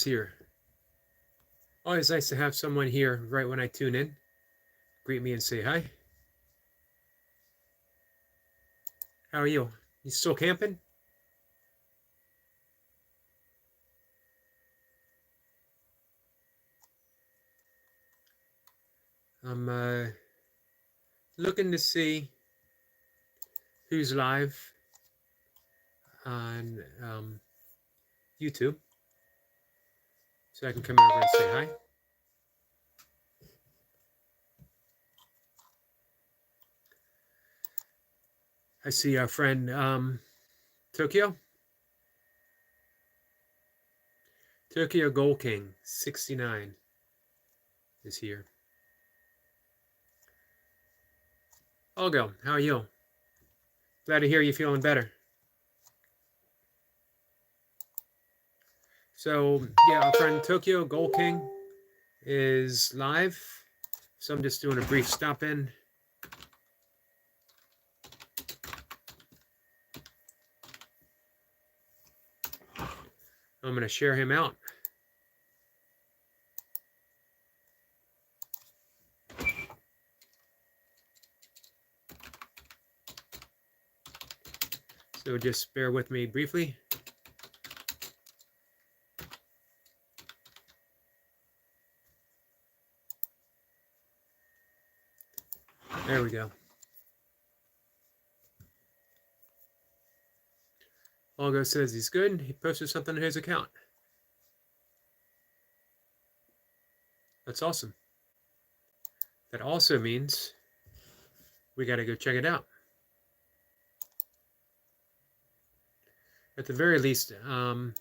here. Always nice to have someone here right when I tune in. Greet me and say hi. How are you? You still camping? I'm looking to see who's live on YouTube, so I can come over and say hi. I see our friend Tokyo. Tokyo Gold King 69 is here. Olgo, how are you? Glad to hear you feeling better. So yeah, our friend Tokyo Gold King is live. So I'm just doing a brief stop in. I'm going to share him out. So just bear with me briefly. There we go. Olgo says he's good. He posted something on his account. That's awesome. That also means we got to go check it out. At the very least, I'm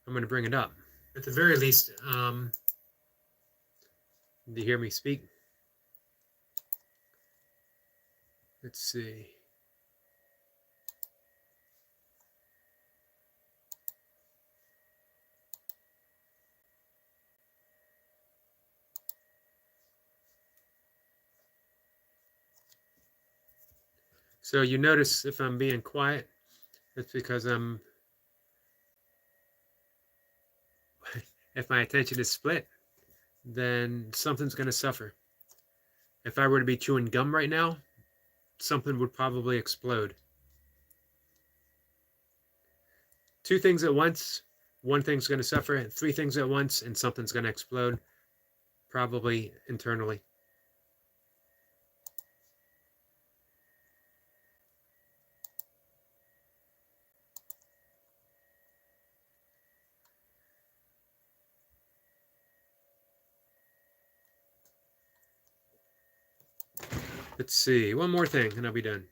going to bring it up. At the very least, do you hear me speak? Let's see. So you notice if I'm being quiet, it's because if my attention is split, then something's going to suffer. If I were to be chewing gum right now, something would probably explode. Two things at once, one thing's going to suffer. Three things at once, and something's going to explode, probably internally. Let's see, one more thing and I'll be done.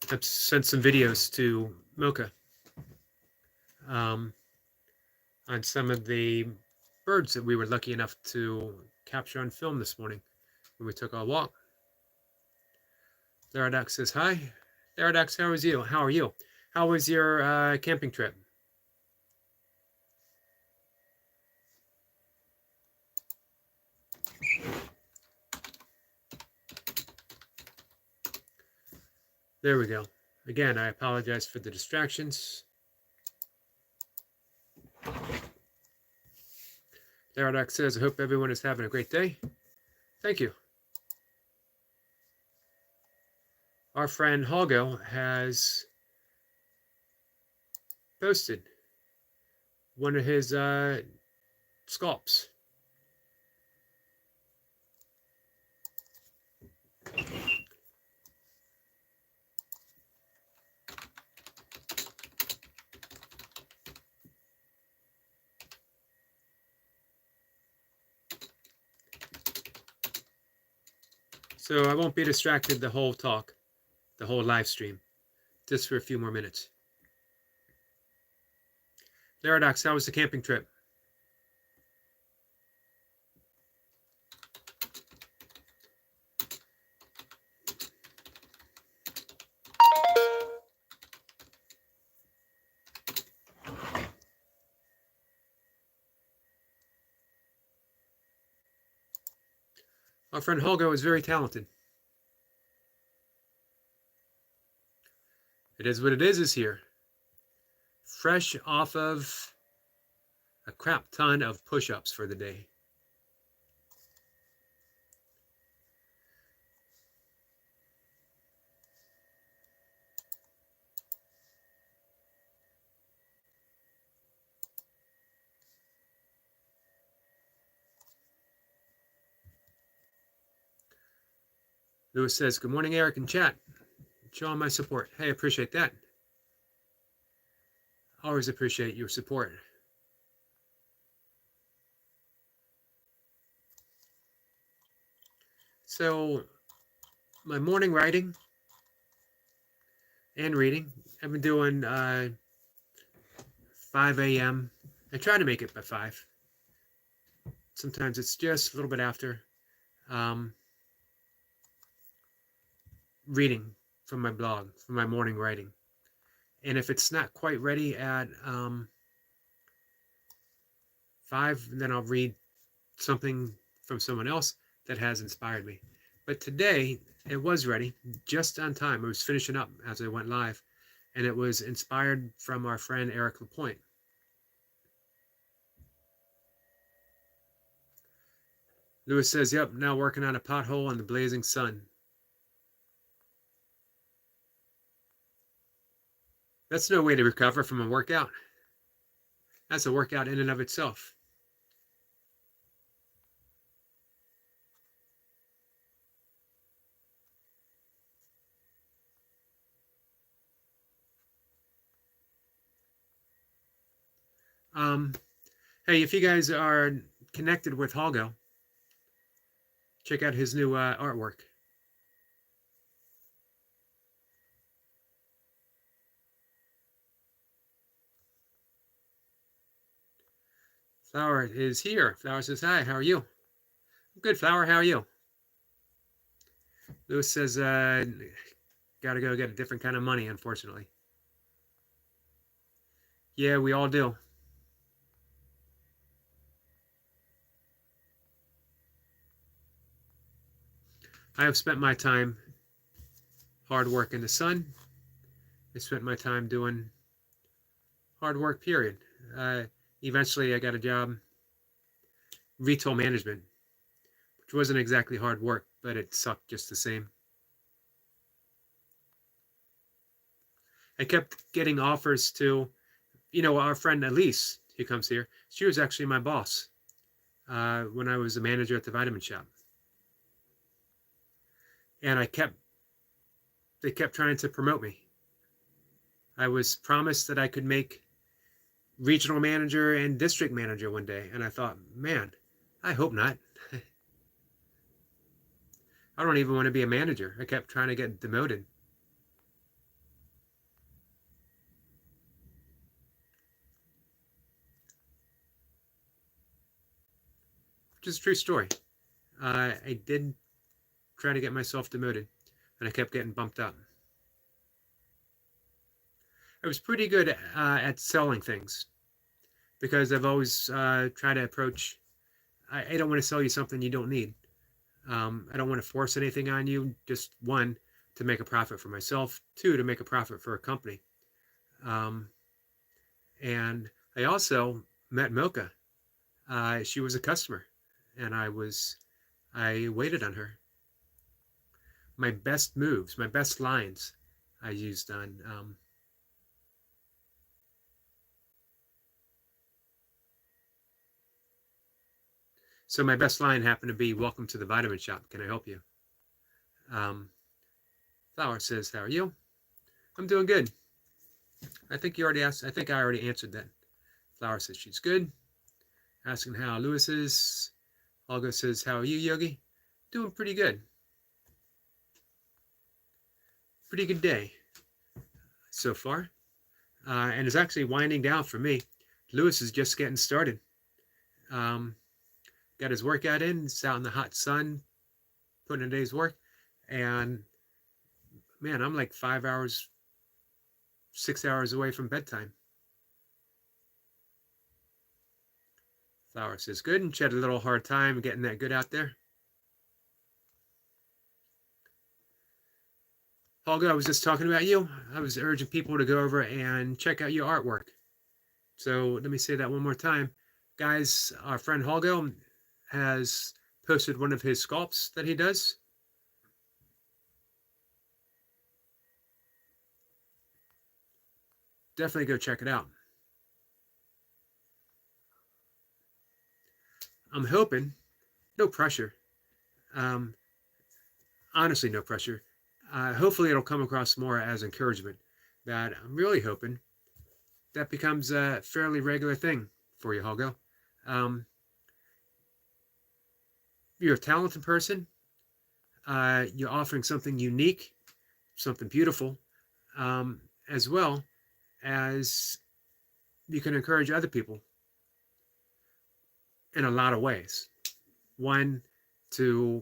I've sent some videos to Mocha on some of the birds that we were lucky enough to capture on film this morning when we took our walk. Laradox says hi. Laradox, how was you? How are you? How was your camping trip? There we go. Again, I apologize for the distractions. Laradox says, I hope everyone is having a great day. Thank you. Our friend Holgo has posted one of his sculpts. So I won't be distracted the whole talk, the whole live stream, just for a few more minutes. Laradox, how was the camping trip? Our friend Holgo is very talented. It is what it is here. Fresh off of a crap ton of push-ups for the day. Lewis says, good morning, Eric in chat. Showing my support. Hey, I appreciate that. Always appreciate your support. So, my morning writing and reading, I've been doing 5 a.m. I try to make it by 5. Sometimes it's just a little bit after. Reading from my blog, from my morning writing. And if it's not quite ready at 5, then I'll read something from someone else that has inspired me. But today, it was ready, just on time. I was finishing up as I went live, and it was inspired from our friend Eric Lapointe. Lewis says, yep, now working on a pothole in the blazing sun. That's no way to recover from a workout. That's a workout in and of itself. Hey, if you guys are connected with Holgo, check out his new artwork. Flower is here. Flower says, hi, how are you? I'm good, Flower, how are you? Lewis says, gotta go get a different kind of money, unfortunately. Yeah, we all do. I have spent my time hard work in the sun. I spent my time doing hard work, period. Eventually, I got a job, retail management, which wasn't exactly hard work, but it sucked just the same. I kept getting offers to, our friend Elise, who comes here, she was actually my boss when I was a manager at the vitamin shop. And they kept trying to promote me. I was promised that I could make regional manager and district manager one day. And I thought, man, I hope not. I don't even want to be a manager. I kept trying to get demoted. Which is a true story. I did try to get myself demoted, and I kept getting bumped up. I was pretty good at selling things because I've always tried to approach, I don't want to sell you something you don't need. I don't want to force anything on you. Just 1, to make a profit for myself. 2, to make a profit for a company. And I also met Mocha. She was a customer, and I waited on her. My best moves, my best lines I used on so my best line happened to be, welcome to the vitamin shop. Can I help you? Flower says, how are you? I'm doing good. I think you already asked. I think I already answered that. Flower says she's good. Asking how Lewis is. Olga says, how are you, Yogi? Doing pretty good. Pretty good day so far. And it's actually winding down for me. Lewis is just getting started. Got his workout in. It's out in the hot sun, putting in a day's work. And man, I'm like 5 hours, 6 hours away from bedtime. Flower says good, and she had a little hard time getting that good out there. Holger, I was just talking about you. I was urging people to go over and check out your artwork. So let me say that one more time. Guys, our friend Holger has posted one of his sculpts that he does. Definitely go check it out. I'm hoping, no pressure, honestly, no pressure. Hopefully, it'll come across more as encouragement. That I'm really hoping that becomes a fairly regular thing for you, Holger. You're a talented person. You're offering something unique, something beautiful, as well as you can encourage other people in a lot of ways. One, to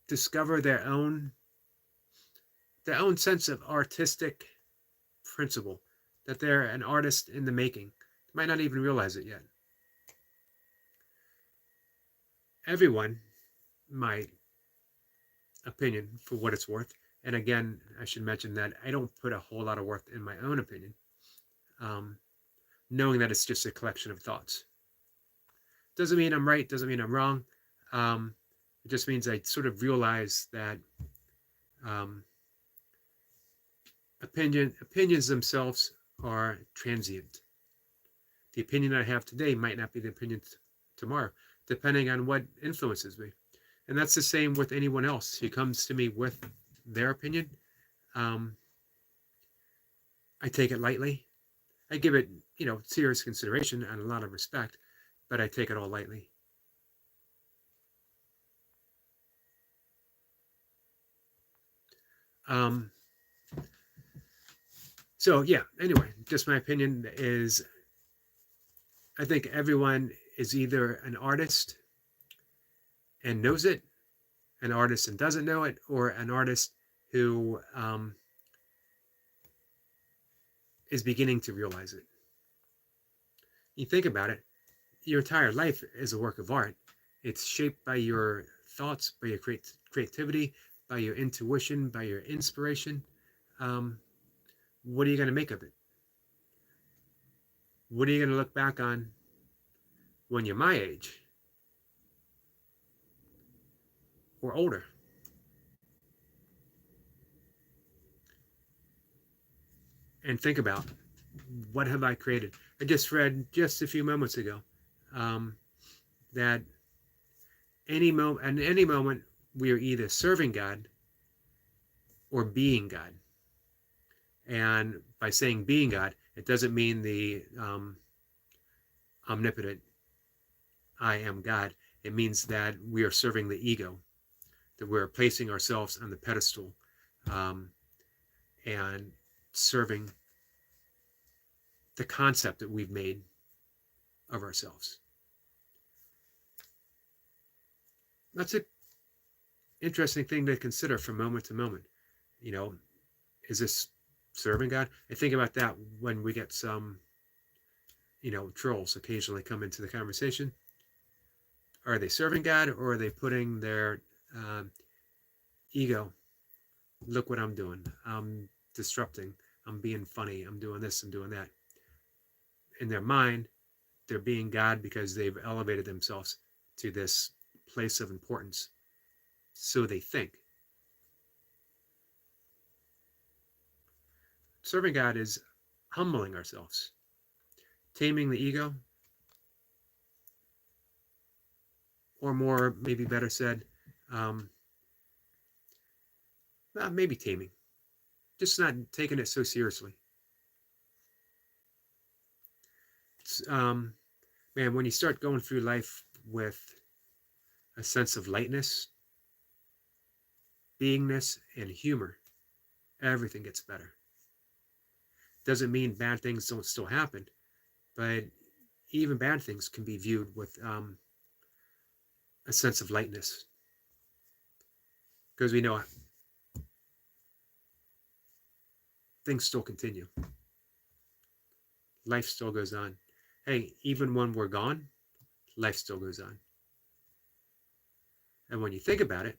discover their own sense of artistic principle, that they're an artist in the making. They might not even realize it yet. Everyone, my opinion, for what it's worth, and again, I should mention that I don't put a whole lot of worth in my own opinion, knowing that it's just a collection of thoughts. Doesn't mean I'm right, doesn't mean I'm wrong. It just means I sort of realize that opinions themselves are transient. The opinion I have today might not be the opinion tomorrow, depending on what influences me. And that's the same with anyone else who comes to me with their opinion. I take it lightly. I give it, serious consideration and a lot of respect, but I take it all lightly. So yeah, anyway, just my opinion is I think everyone is either an artist and knows it, an artist and doesn't know it, or an artist who is beginning to realize it. You think about it, your entire life is a work of art. It's shaped by your thoughts, by your creativity, by your intuition, by your inspiration. What are you going to make of it? What are you going to look back on when you're my age or older? And think about, what have I created? I just read just a few moments ago that at any moment we are either serving God or being God. And by saying being God, it doesn't mean the omnipotent I am God. It means that we are serving the ego, that we're placing ourselves on the pedestal and serving the concept that we've made of ourselves. That's an interesting thing to consider from moment to moment. Is this serving God? I think about that when we get some, trolls occasionally come into the conversation. Are they serving God, or are they putting their ego? Look what I'm doing. I'm disrupting. I'm being funny. I'm doing this. I'm doing that. In their mind, they're being God because they've elevated themselves to this place of importance. So they think. Serving God is humbling ourselves, taming the ego, or more, maybe better said, maybe taming, just not taking it so seriously. Man, when you start going through life with a sense of lightness, beingness, and humor, everything gets better. Doesn't mean bad things don't still happen, but even bad things can be viewed with a sense of lightness, because we know things still continue. Life still goes on. Hey, even when we're gone, life still goes on. And when you think about it,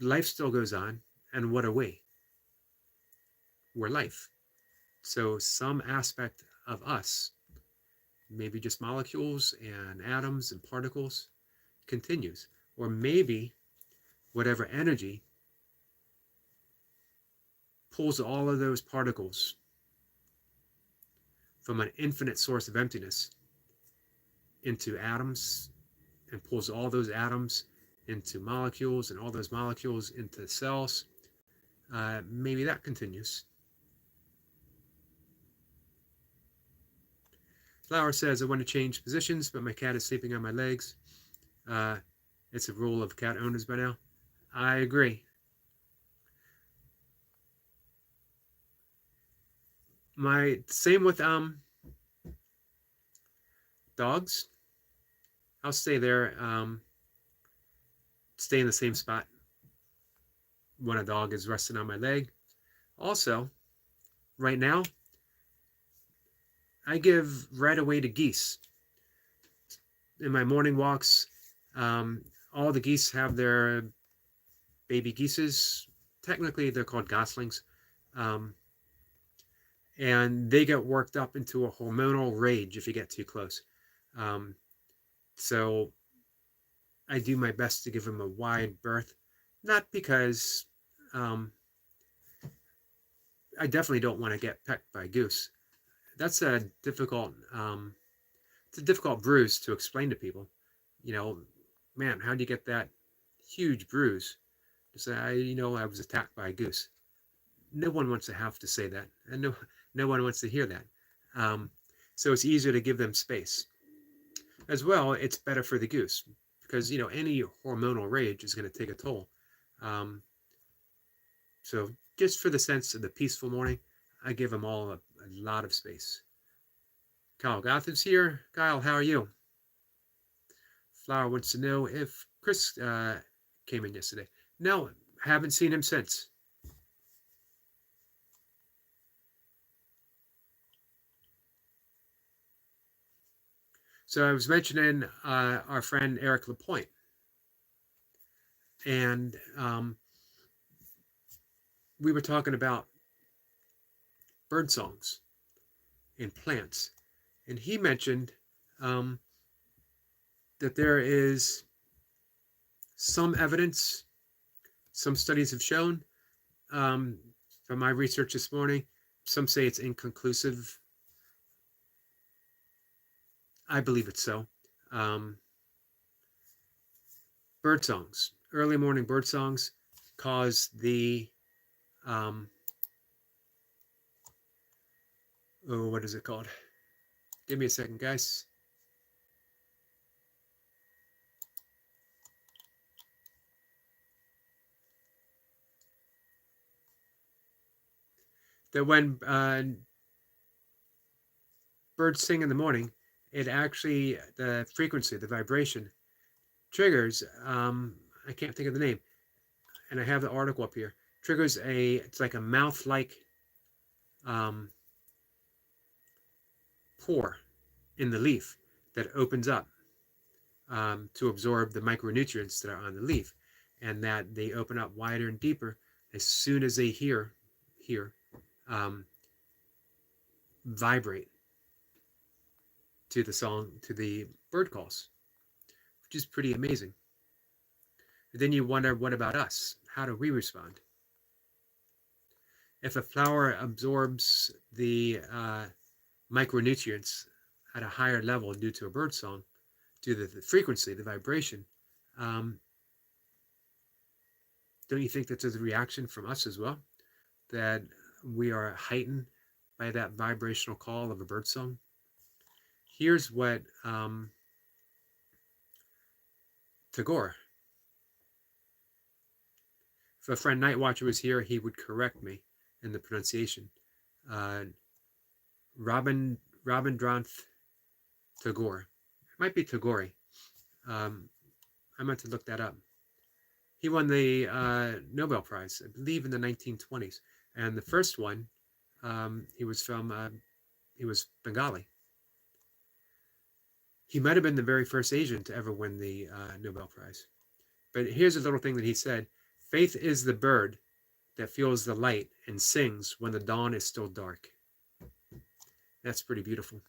life still goes on. And what are we? We're life. So some aspect of us, maybe just molecules and atoms and particles, continues. Or maybe whatever energy pulls all of those particles from an infinite source of emptiness into atoms, and pulls all those atoms into molecules, and all those molecules into cells. Maybe that continues. Flower says, I want to change positions, but my cat is sleeping on my legs. It's a rule of cat owners by now. I agree. Same with dogs. I'll stay there, stay in the same spot when a dog is resting on my leg. Also, right now, I give right away to geese. In my morning walks, all the geese have their baby geeses. Technically, they're called goslings. And they get worked up into a hormonal rage if you get too close. So I do my best to give them a wide berth, not because I definitely don't want to get pecked by a goose. That's a difficult, it's a difficult bruise to explain to people. You know, man, how do you get that huge bruise? To say, I was attacked by a goose. No one wants to have to say that, and no one wants to hear that. So it's easier to give them space. As well, it's better for the goose because any hormonal rage is going to take a toll. So just for the sense of the peaceful morning, I give them all a lot of space. Kyle Gotham's here. Kyle, how are you? Flower wants to know if Chris came in yesterday. No, haven't seen him since. So I was mentioning our friend Eric Lapointe, and we were talking about bird songs and plants, and he mentioned that there is some evidence, some studies have shown, from my research this morning, some say it's inconclusive. I believe it's so. Bird songs, early morning bird songs, cause the what is it called? Give me a second, guys. That when birds sing in the morning, it actually, the frequency, the vibration, triggers, I can't think of the name, and I have the article up here, triggers it's like a mouth-like pore in the leaf that opens up to absorb the micronutrients that are on the leaf, and that they open up wider and deeper as soon as they hear vibrate to the song, to the bird calls, which is pretty amazing. And then you wonder, what about us? How do we respond? If a flower absorbs the micronutrients at a higher level due to a bird song, due to the frequency, the vibration, don't you think that there's a reaction from us as well? That we are heightened by that vibrational call of a bird song? Here's what Tagore, if a friend Nightwatcher was here, he would correct me in the pronunciation. Rabindranath Tagore. It might be Tagore. I meant to look that up. He won the Nobel Prize, I believe, in the 1920s. And the first one, he was Bengali. He might have been the very first Asian to ever win the Nobel Prize. But here's a little thing that he said. Faith is the bird that feels the light and sings when the dawn is still dark. That's pretty beautiful.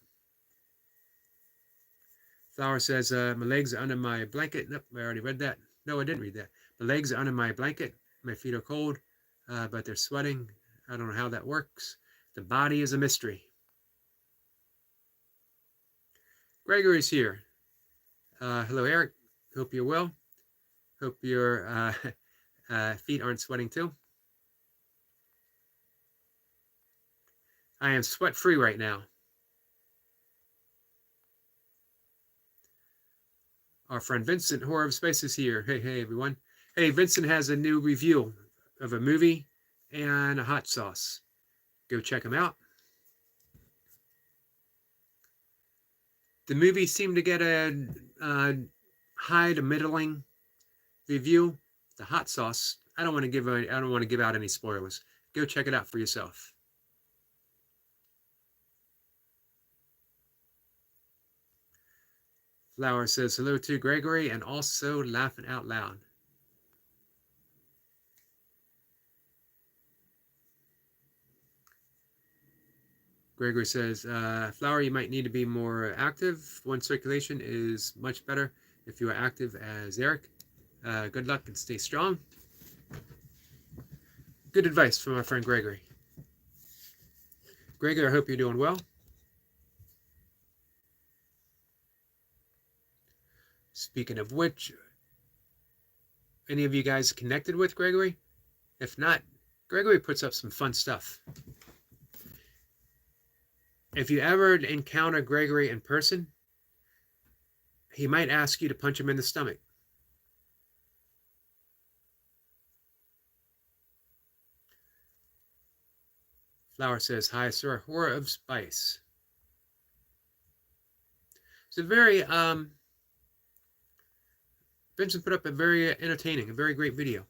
Flower says, my legs are under my blanket. Nope, I already read that. No, I didn't read that. My legs are under my blanket. My feet are cold, but they're sweating. I don't know how that works. The body is a mystery. Gregory's here. Hello, Eric. Hope you're well. Hope your feet aren't sweating too. I am sweat-free right now. Our friend Vincent, Horror of Space, is here. Hey, everyone. Hey, Vincent has a new review of a movie and a hot sauce. Go check him out. The movie seemed to get a high to middling review. The hot sauce, I don't want to give out any spoilers. Go check it out for yourself. Flower says hello to Gregory and also laughing out loud. Gregory says, Flower, you might need to be more active. One circulation is much better if you are active as Eric. Good luck and stay strong. Good advice from our friend Gregory. Gregory, I hope you're doing well. Speaking of which, any of you guys connected with Gregory? If not, Gregory puts up some fun stuff. If you ever encounter Gregory in person, he might ask you to punch him in the stomach. Flower says, hi, sir, Horror of Spice. It's a very, Vincent put up a very entertaining, a very great video.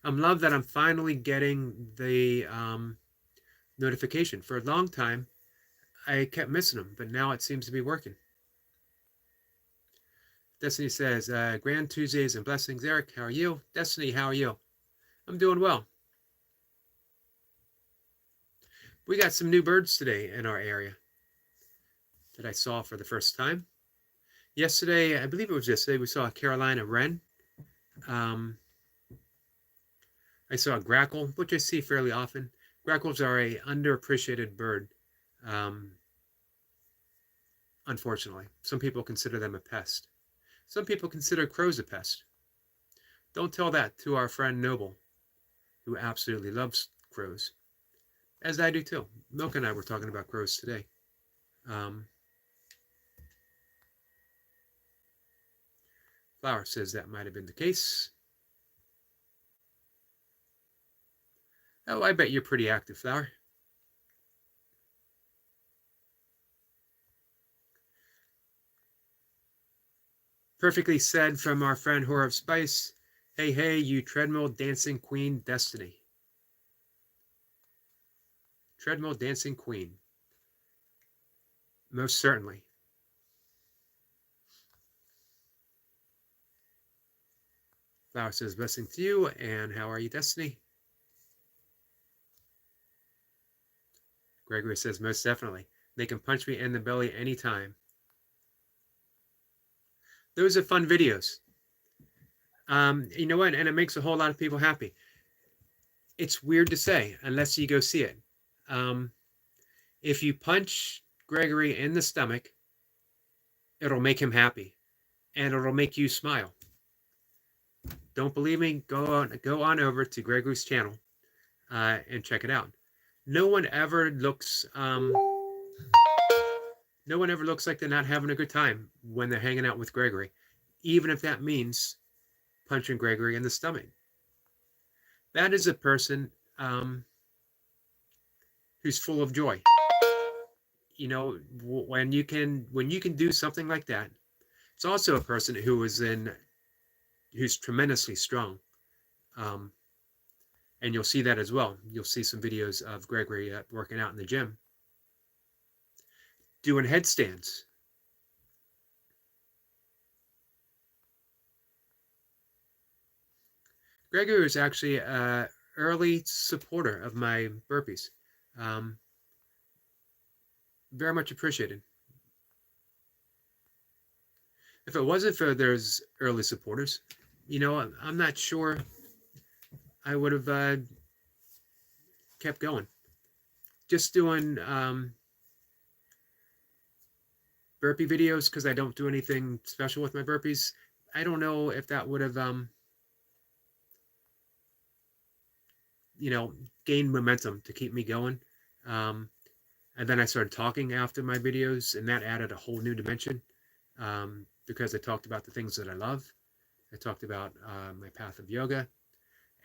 I'm love that I'm finally getting the notification. For a long time, I kept missing them, but now it seems to be working. Destiny says, Grand Tuesdays and blessings. Eric, how are you? Destiny, how are you? I'm doing well. We got some new birds today in our area that I saw for the first time. Yesterday, I believe it was yesterday, we saw a Carolina wren. I saw a grackle, which I see fairly often. Grackles are an underappreciated bird, unfortunately. Some people consider them a pest. Some people consider crows a pest. Don't tell that to our friend Noble, who absolutely loves crows, as I do too. Milk and I were talking about crows today. Flower says that might have been the case. Oh, I bet you're pretty active, Flower. Perfectly said from our friend Horror of Spice. Hey, you treadmill dancing queen, Destiny. Treadmill dancing queen. Most certainly. Flower says, blessing to you, and how are you, Destiny? Gregory says, most definitely. They can punch me in the belly anytime. Those are fun videos. You know what? And it makes a whole lot of people happy. It's weird to say, unless you go see it. If you punch Gregory in the stomach, it'll make him happy. And it'll make you smile. Don't believe me? Go on over to Gregory's channel and check it out. No one ever looks like they're not having a good time when they're hanging out with Gregory, even if that means punching Gregory in the stomach. That is a person who's full of joy. You know, when you can do something like that, it's also a person who's tremendously strong. And you'll see that as well. You'll see some videos of Gregory working out in the gym, doing headstands. Gregory was actually an early supporter of my burpees. Um, very much appreciated. If it wasn't for those early supporters, I'm not sure I would have kept going. Just doing burpee videos because I don't do anything special with my burpees. I don't know if that would have, gained momentum to keep me going. Um, and then I started talking after my videos, and that added a whole new dimension because I talked about the things that I love. I talked about my path of yoga.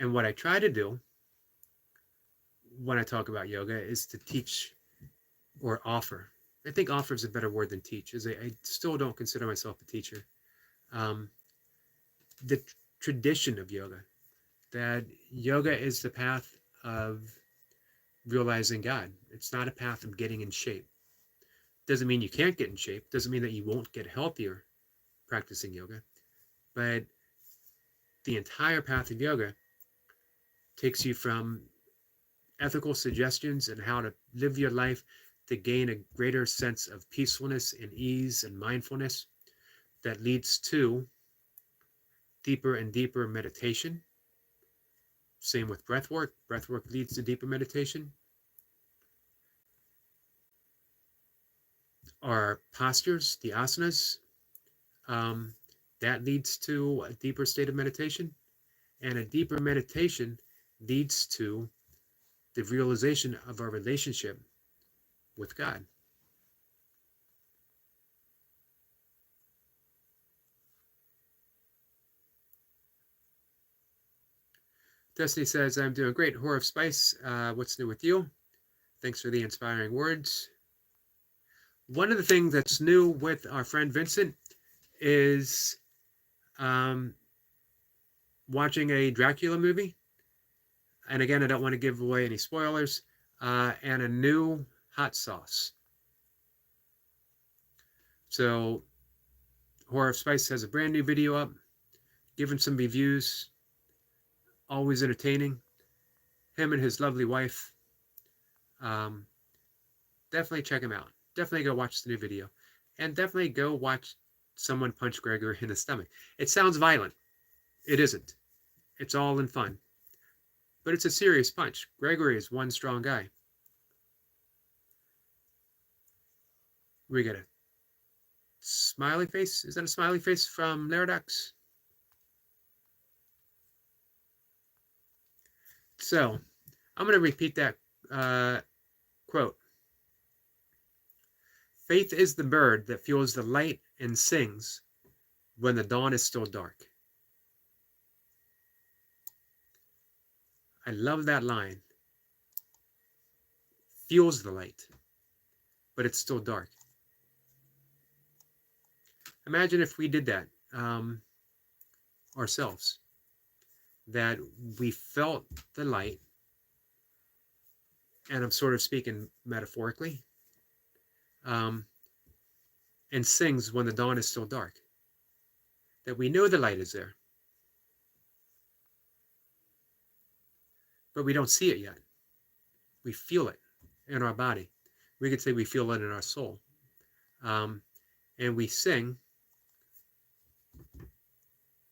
And what I try to do when I talk about yoga is to teach or offer. I think offer is a better word than teach, as I still don't consider myself a teacher. Um, the tradition of yoga, that yoga is the path of realizing God. It's not a path of getting in shape. Doesn't mean you can't get in shape. Doesn't mean that you won't get healthier practicing yoga. But the entire path of yoga takes you from ethical suggestions and how to live your life to gain a greater sense of peacefulness and ease and mindfulness that leads to deeper and deeper meditation. Same with breath work. Breath work leads to deeper meditation. Our postures, the asanas, that leads to a deeper state of meditation. And a deeper meditation leads to the realization of our relationship with God. Destiny says, I'm doing great. Whore of Spice, what's new with you? Thanks for the inspiring words. One of the things that's new with our friend Vincent is watching a Dracula movie. And again, I don't want to give away any spoilers. And a new hot sauce. So Horror of Spice has a brand new video up. Giving some reviews. Always entertaining. Him and his lovely wife. Definitely check him out. Definitely go watch the new video. And definitely go watch someone punch Gregory in the stomach. It sounds violent. It isn't. It's all in fun. But it's a serious punch. Gregory is one strong guy. We get a smiley face. Is that a smiley face from Laradox? So, I'm going to repeat that quote. Faith is the bird that feels the light and sings when the dawn is still dark. I love that line. Feels the light, but it's still dark. Imagine if we did that ourselves, that we felt the light, and I'm sort of speaking metaphorically, and sings when the dawn is still dark. That we know the light is there, but we don't see it yet. We feel it in our body. We could say we feel it in our soul. And we sing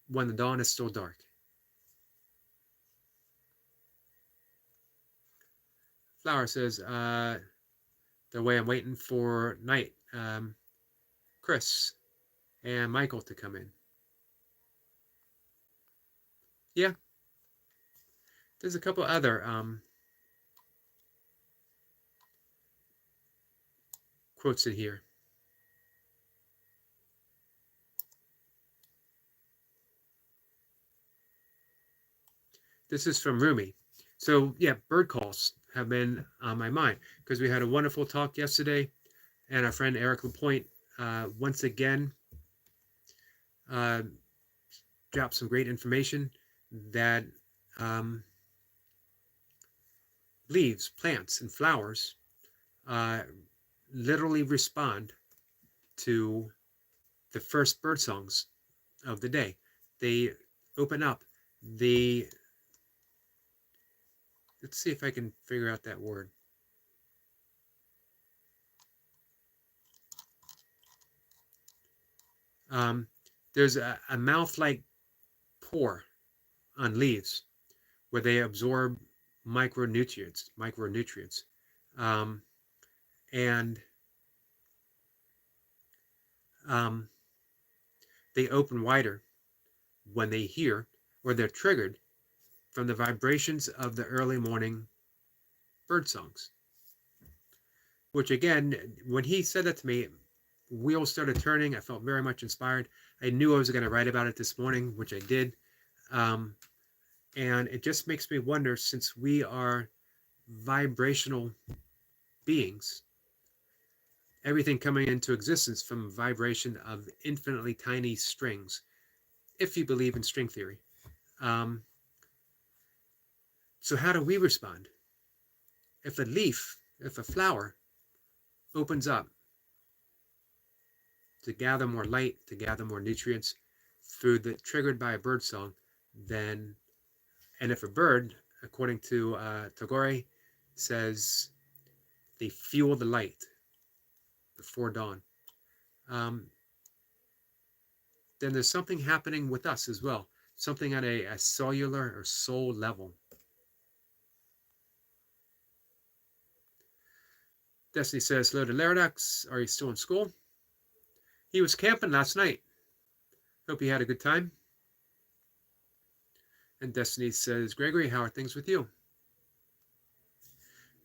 when the dawn is still dark. Flower says, the way I'm waiting for Night, Chris and Michael to come in. Yeah. There's a couple other quotes in here. This is from Rumi. So yeah, bird calls have been on my mind because we had a wonderful talk yesterday, and our friend Eric Lapointe once again dropped some great information that leaves, plants, and flowers literally respond to the first bird songs of the day. They open up the Let's see if I can figure out that word. There's a mouth-like pore on leaves where they absorb micronutrients, and they open wider when they hear or they're triggered from the vibrations of the early morning bird songs. Which again, when he said that to me, wheels started turning. I felt very much inspired. I knew I was going to write about it this morning, which I did. And it just makes me wonder, since we are vibrational beings, everything coming into existence from vibration of infinitely tiny strings, if you believe in string theory. So how do we respond? If a flower opens up to gather more light, to gather more nutrients triggered by a bird song, and if a bird, according to Tagore, says they fuel the light before dawn, then there's something happening with us as well, something at a cellular or soul level. Destiny says, hello to Laradox. Are you still in school? He was camping last night. Hope he had a good time. And Destiny says, Gregory, how are things with you?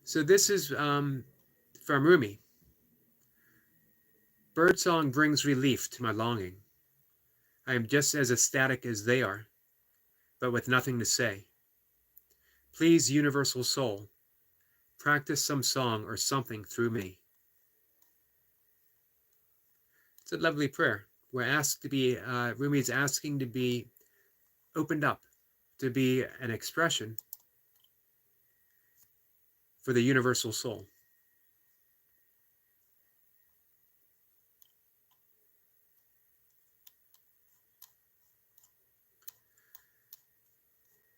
So this is from Rumi. Birdsong brings relief to my longing. I am just as ecstatic as they are, but with nothing to say. Please, universal soul, practice some song or something through me. It's a lovely prayer. We're asked to be, Rumi is asking to be opened up, to be an expression for the universal soul.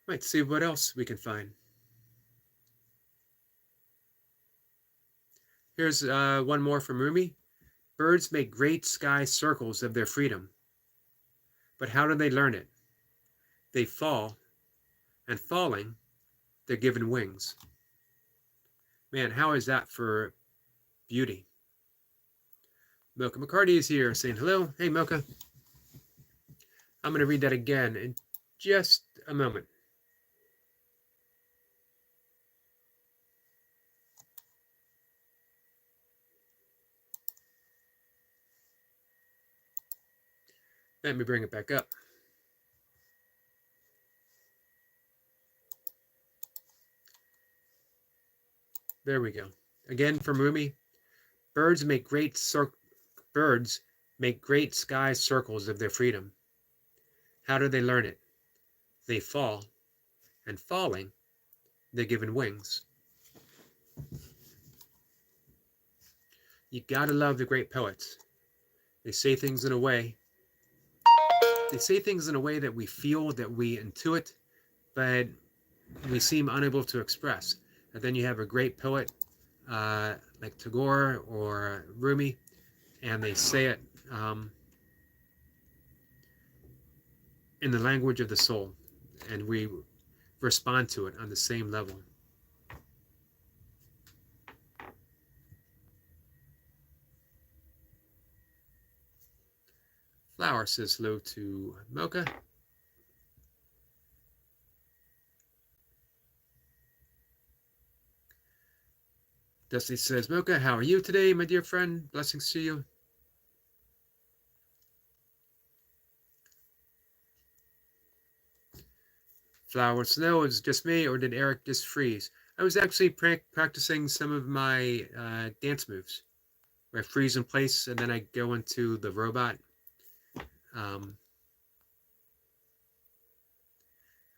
Might see what else we can find. Here's one more from Rumi. Birds make great sky circles of their freedom. But how do they learn it? They fall, and falling, they're given wings. Man, how is that for beauty? Milka McCarty is here saying hello. Hey, Milka. I'm going to read that again in just a moment. Let me bring it back up. There we go. Again from Rumi. Birds make great sky circles of their freedom. How do they learn it? They fall, and falling, they're given wings. You gotta love the great poets. They say things in a way that we feel, that we intuit, but we seem unable to express. And then you have a great poet like Tagore or Rumi, and they say it in the language of the soul, and we respond to it on the same level. Flower says hello to Mocha. Destiny says, Mocha, how are you today, my dear friend? Blessings to you. Flower wants to know, is it just me, or did Eric just freeze? I was actually practicing some of my dance moves, where I freeze in place and then I go into the robot.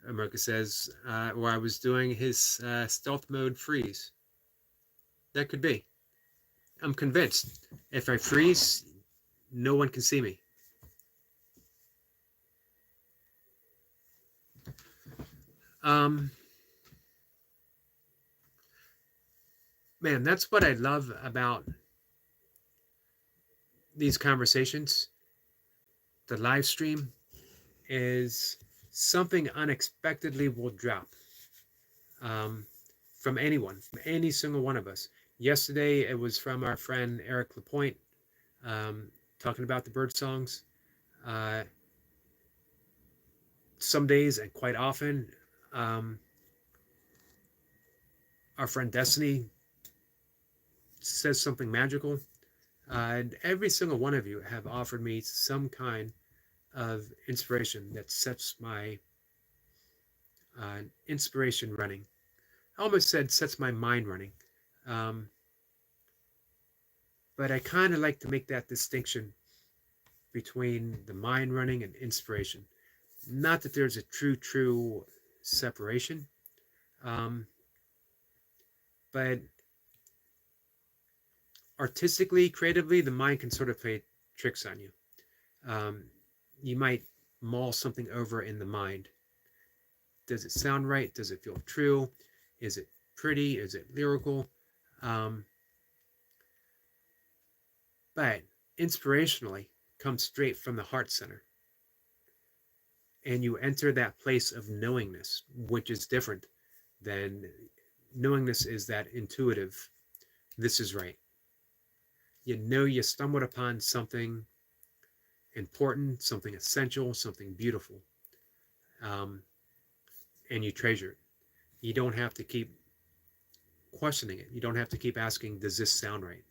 America says, or I was doing his stealth mode freeze. That could be. I'm convinced. If I freeze, no one can see me. Man, that's what I love about these conversations. The live stream is something unexpectedly will drop um, from anyone, from any single one of us. Yesterday, it was from our friend Eric Lapointe um, talking about the bird songs. Uh, some days, and quite often, um, our friend Destiny says something magical. And every single one of you have offered me some kind of inspiration that sets my inspiration running. I almost said sets my mind running. Um, but I kind of like to make that distinction between the mind running and inspiration. Not that there's a true separation, um, but artistically, creatively, the mind can sort of play tricks on you. Um, you might mull something over in the mind. Does it sound right? Does it feel true? Is it pretty? Is it lyrical? Um, but inspirationally comes straight from the heart center. And you enter that place of knowingness, which is different than knowingness is that intuitive, this is right. You know you stumbled upon something important, something essential, something beautiful, um, and you treasure it. You don't have to keep questioning it. You don't have to keep asking, does this sound right?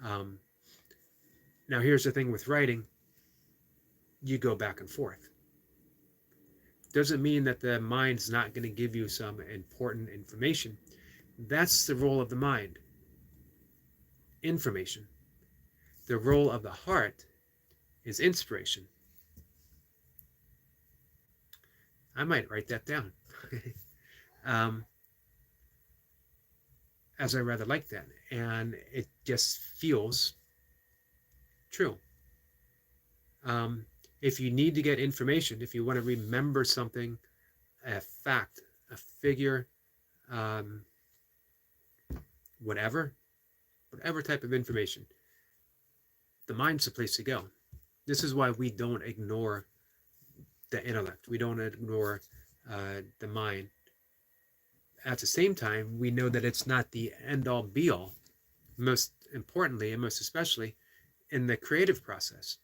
Um, Now, here's the thing with writing, you go back and forth. Doesn't mean that the mind's not going to give you some important information. That's the role of the mind, information. The role of the heart is inspiration. I might write that down, um, as I rather like that. And it just feels true. Um, if you need to get information, if you want to remember something, a fact, a figure, um, whatever type of information, the mind's the place to go. This is why we don't ignore the intellect. We don't ignore the mind. At the same time, we know that it's not the end-all be-all. Most importantly, and most especially, in the creative process.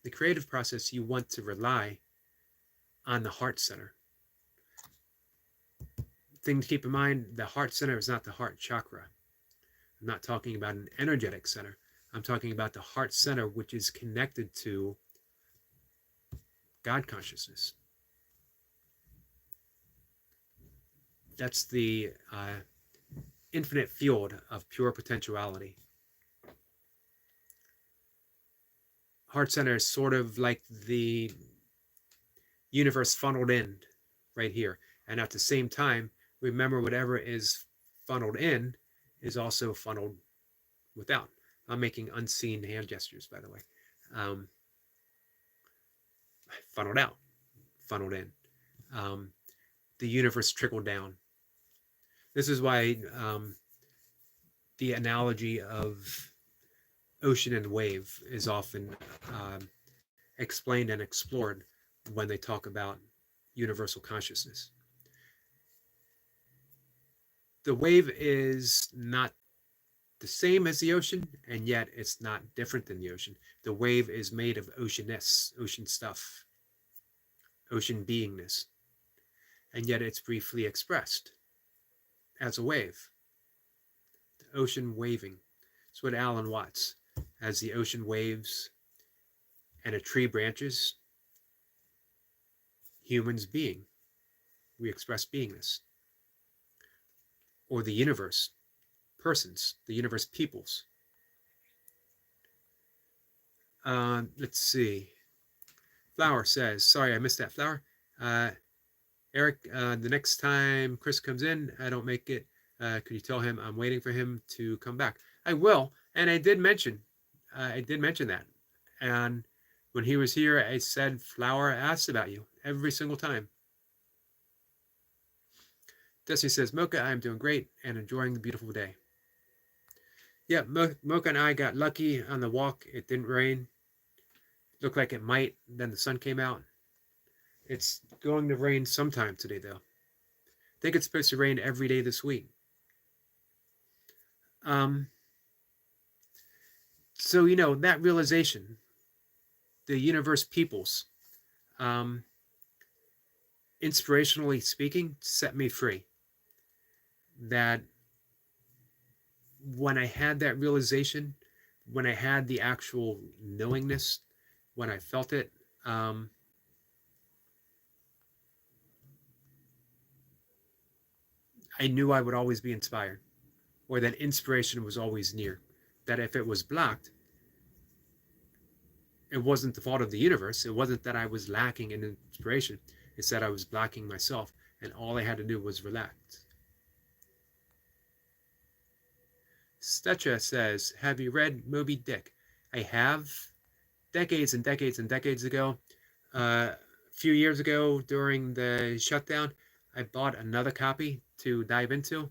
The creative process, you want to rely on the heart center. Thing to keep in mind, the heart center is not the heart chakra. I'm not talking about an energetic center. I'm talking about the heart center, which is connected to God consciousness. That's the infinite field of pure potentiality. Heart center is sort of like the universe funneled in right here. And at the same time, remember whatever is funneled in is also funneled without. I'm making unseen hand gestures, by the way. Funneled out, funneled in. The universe trickled down. This is why the analogy of ocean and wave is often explained and explored when they talk about universal consciousness. The wave is not the same as the ocean, and yet it's not different than the ocean. The wave is made of oceanness, ocean stuff, ocean beingness, and yet it's briefly expressed as a wave. The ocean waving. It's what Alan Watts, as the ocean waves and a tree branches, humans being. We express beingness. Or the universe, persons, the universe peoples. Let's see. Flower says, sorry, I missed that, Flower. Eric, the next time Chris comes in, I don't make it. Could you tell him I'm waiting for him to come back? I will. And I did mention that. And when he was here, I said, Flower asked about you every single time. Destiny says, Mocha, I'm doing great and enjoying the beautiful day. Yeah, Mocha and I got lucky on the walk. It didn't rain. Looked like it might. Then the sun came out. It's going to rain sometime today, though. I think it's supposed to rain every day this week. So, that realization, the universe peoples, inspirationally speaking, set me free. That when I had that realization, when I had the actual knowingness, when I felt it, I knew I would always be inspired, or that inspiration was always near. That if it was blocked, it wasn't the fault of the universe. It wasn't that I was lacking in inspiration. It's that I was blocking myself, and all I had to do was relax. Stetcha says, have you read Moby Dick? I have. Decades and decades and decades ago. A few years ago during the shutdown, I bought another copy to dive into,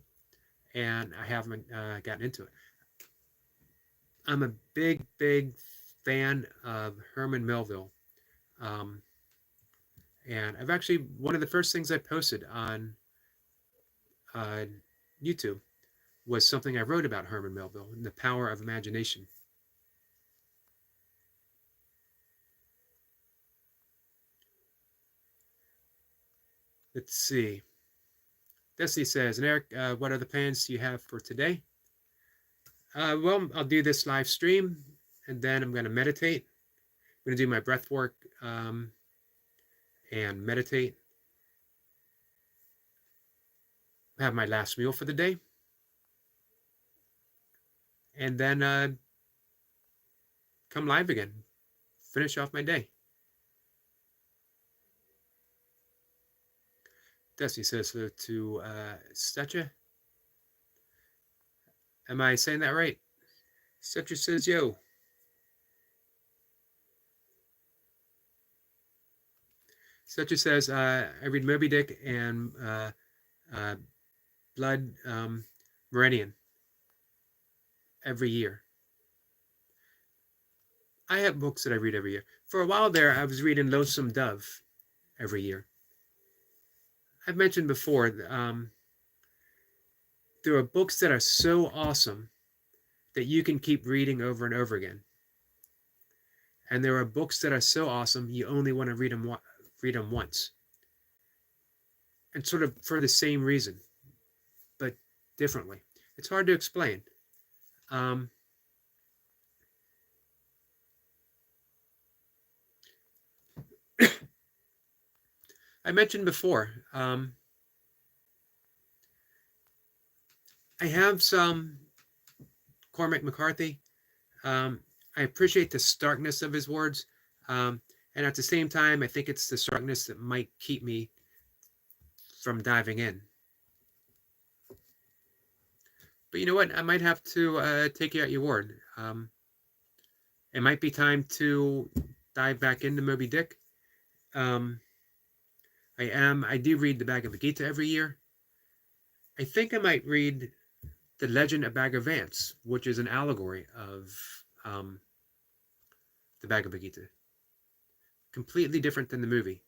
and I haven't gotten into it. I'm a big, big fan of Herman Melville. And I've actually, one of the first things I posted on YouTube was something I wrote about Herman Melville and the power of imagination. Let's see. Destiny says, and Eric, what other plans do you have for today? Well, I'll do this live stream, and then I'm going to meditate. I'm going to do my breath work and meditate. Have my last meal for the day. And then come live again. Finish off my day. Destiny says hello to Stetcha. Am I saying that right? Stetcha says, yo. Stetcha says, I read Moby Dick and Blood Meridian every year. I have books that I read every year. For a while there, I was reading Lonesome Dove every year. I've mentioned before, there are books that are so awesome that you can keep reading over and over again. And there are books that are so awesome, you only want to read them once. And sort of for the same reason, but differently. It's hard to explain. I mentioned before, I have some Cormac McCarthy. I appreciate the starkness of his words. And at the same time, I think it's the starkness that might keep me from diving in. But you know what? I might have to take you at your word. It might be time to dive back into Moby Dick. I do read the Bhagavad Gita every year. I think I might read The Legend of Bagger Vance, which is an allegory of the Bhagavad Gita. Completely different than the movie.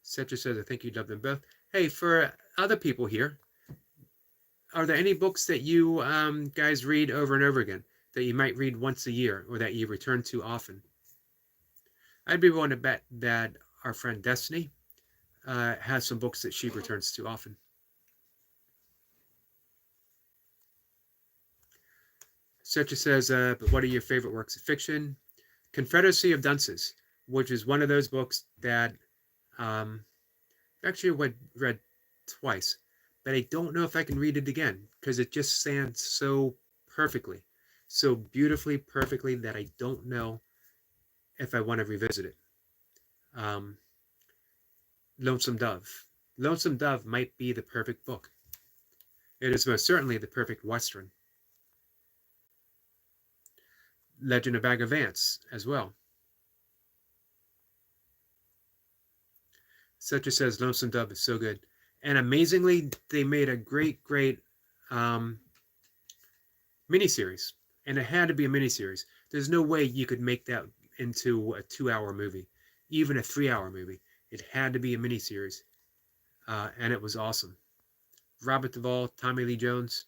Setra says, I think you'd love them both. Hey, for other people here, are there any books that you guys read over and over again that you might read once a year or that you return to often? I'd be willing to bet that our friend Destiny has some books that she returns to often. Setra says, but what are your favorite works of fiction? Confederacy of Dunces, which is one of those books that I've actually read twice, but I don't know if I can read it again because it just stands so perfectly, so beautifully perfectly that I don't know if I want to revisit it. Lonesome Dove. Lonesome Dove might be the perfect book. It is most certainly the perfect Western. Legend of Bagger Vance as well. Such as says Lonesome Dove is so good. And amazingly, they made a great um, miniseries. And it had to be a miniseries. There's no way you could make that into a 2-hour movie, even a 3-hour movie. It had to be a miniseries. And it was awesome. Robert Duvall, Tommy Lee Jones.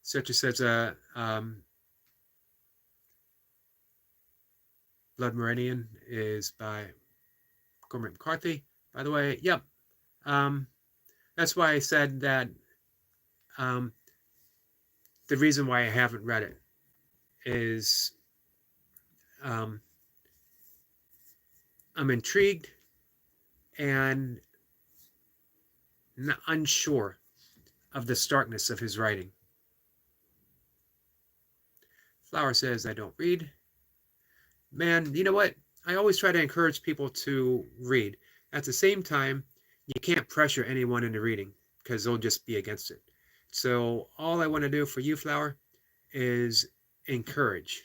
Such as says Blood Meridian is by Cormac McCarthy. By the way, yep. That's why I said that the reason why I haven't read it is I'm intrigued and unsure of the starkness of his writing. Flower says, I don't read. Man, you know what? I always try to encourage people to read. At the same time, you can't pressure anyone into reading because they'll just be against it. So all I want to do for you, Flower, is encourage.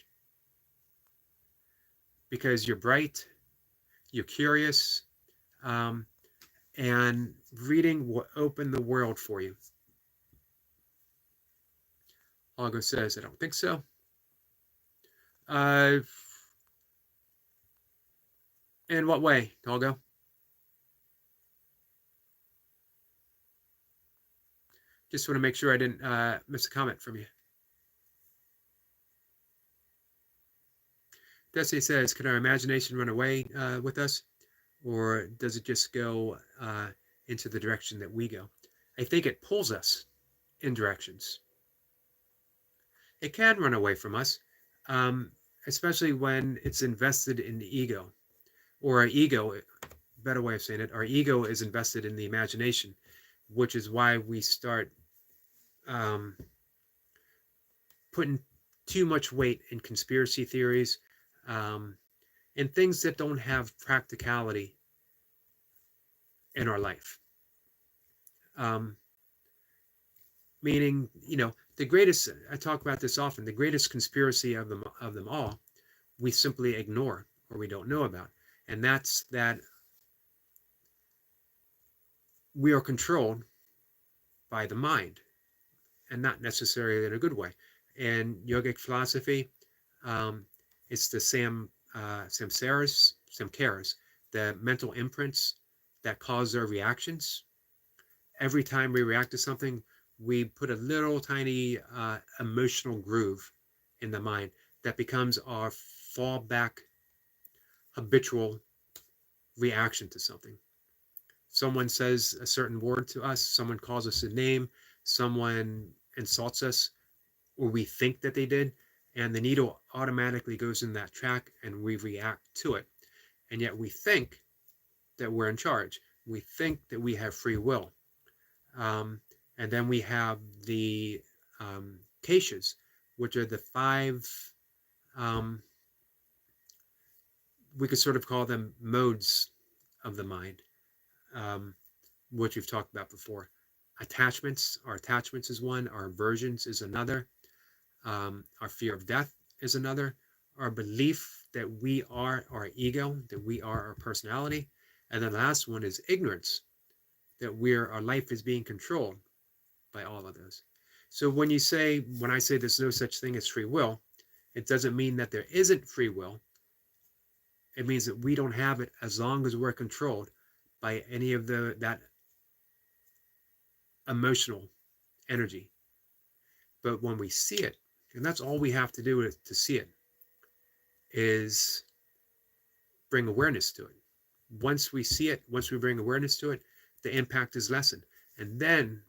Because you're bright, you're curious, and reading will open the world for you. Olga says, I don't think so. In what way, Olga? Just want to make sure I didn't miss a comment from you. Destiny says, can our imagination run away with us? Or does it just go into the direction that we go? I think it pulls us in directions. It can run away from us, especially when it's invested in the ego. Or our ego, better way of saying it, our ego is invested in the imagination, which is why we start putting too much weight in conspiracy theories and things that don't have practicality in our life. Meaning, you know, the greatest, I talk about this often, the greatest conspiracy of them all, we simply ignore or we don't know about. And that's that we are controlled by the mind, and not necessarily in a good way. In yogic philosophy, it's the samskaras, the mental imprints that cause our reactions. Every time we react to something, we put a little tiny emotional groove in the mind that becomes our fallback habitual reaction to something. Someone says a certain word to us, someone calls us a name, someone insults us, or we think that they did, and the needle automatically goes in that track and we react to it. And yet we think that we're in charge. We think that we have free will. And then we have the caches, which are the 5, we could sort of call them modes of the mind, which we've talked about before. Our attachments is one, our aversions is another, our fear of death is another, our belief that we are our ego, that we are our personality, and the last one is ignorance, that our life is being controlled by all of those. So when I say there's no such thing as free will, it doesn't mean that there isn't free will. It means that we don't have it as long as we're controlled by any of that emotional energy. But when we see it, and that's all we have to do to see it, is bring awareness to it. Once we see it, once we bring awareness to it, the impact is lessened. And then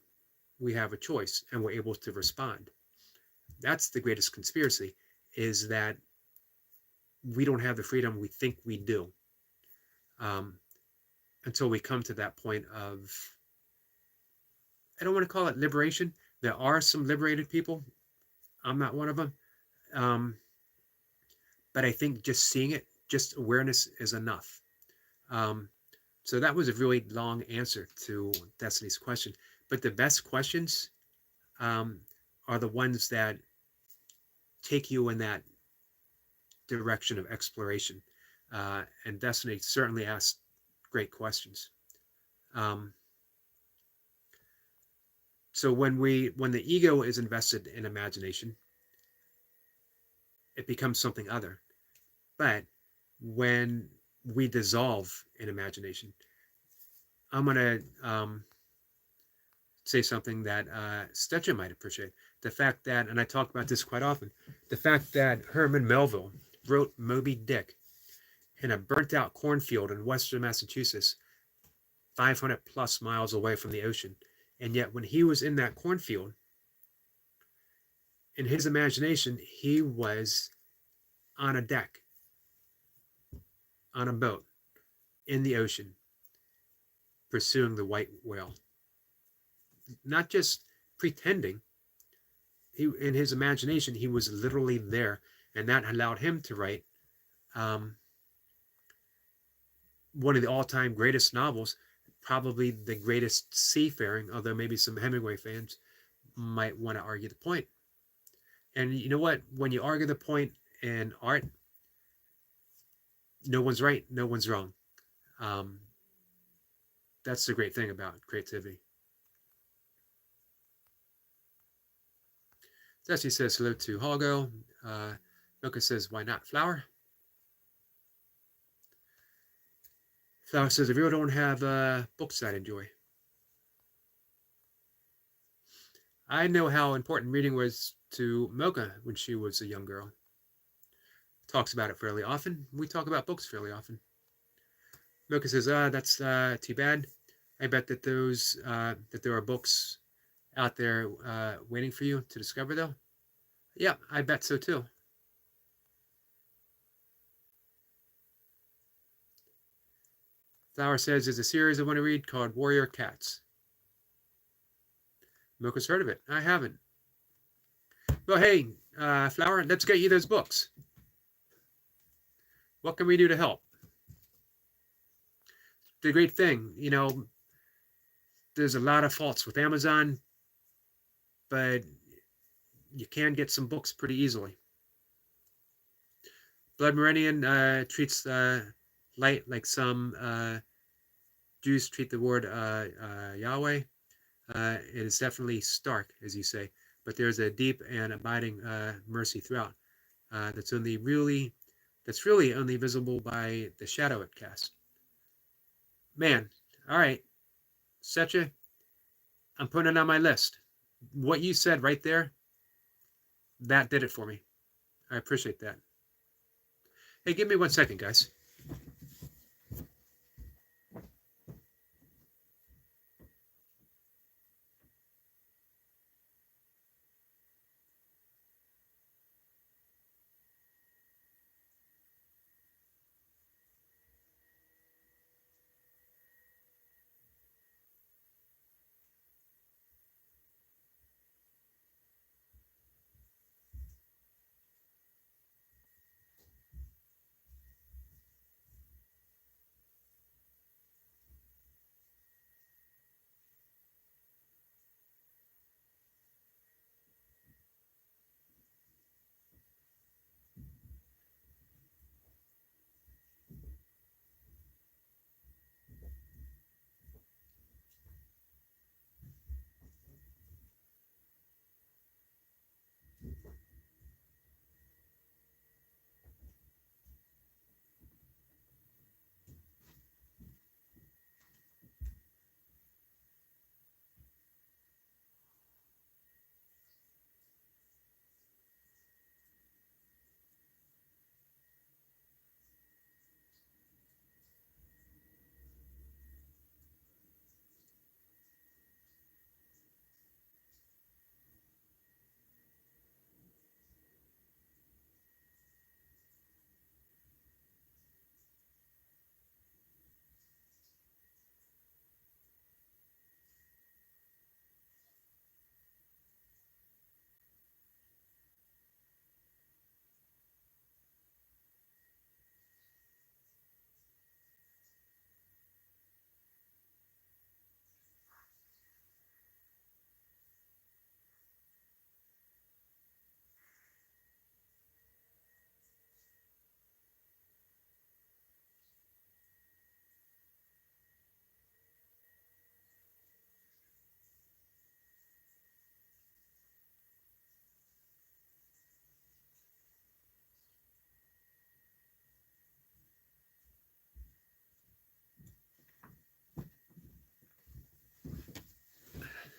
we have a choice and we're able to respond. That's the greatest conspiracy, is that we don't have the freedom we think we do, until we come to that point of, I don't want to call it liberation. There are some liberated people. I'm not one of them. But I think just seeing it, just awareness is enough. So that was a really long answer to Destiny's question. But the best questions are the ones that take you in that direction of exploration. And Destiny certainly asks great questions. So when the ego is invested in imagination, it becomes something other. But when we dissolve in imagination, I'm going to say something that Stetcher might appreciate. The fact that, and I talk about this quite often, the fact that Herman Melville wrote Moby Dick in a burnt out cornfield in western Massachusetts, 500 plus miles away from the ocean. And yet when he was in that cornfield, in his imagination, he was on a deck, on a boat, in the ocean, pursuing the white whale. Not just pretending. In his imagination, he was literally there, and that allowed him to write one of the all-time greatest novels, probably the greatest seafaring, although maybe some Hemingway fans might want to argue the point. And you know what? When you argue the point in art, no one's right, no one's wrong. That's the great thing about creativity. Dusty says hello to Holgo. Milka says, why not Flower? Flower says, I really don't have books that I enjoy. I know how important reading was to Milka when she was a young girl. Talks about it fairly often. We talk about books fairly often. Milka says, that's too bad. I bet that that there are books out there waiting for you to discover, though. Yeah, I bet so too. Flower says there's a series I want to read called Warrior Cats. Milka's heard of it. I haven't. Well, hey, Flower, let's get you those books. What can we do to help? The great thing, there's a lot of faults with Amazon, but you can get some books pretty easily. Blood Meridian treats light like some Jews treat the word Yahweh. It is definitely stark, as you say, but there's a deep and abiding mercy throughout that's really only visible by the shadow it casts. Man, all right, Setcha, I'm putting it on my list. What you said right there, that did it for me. I appreciate that. Hey, give me 1 second, guys.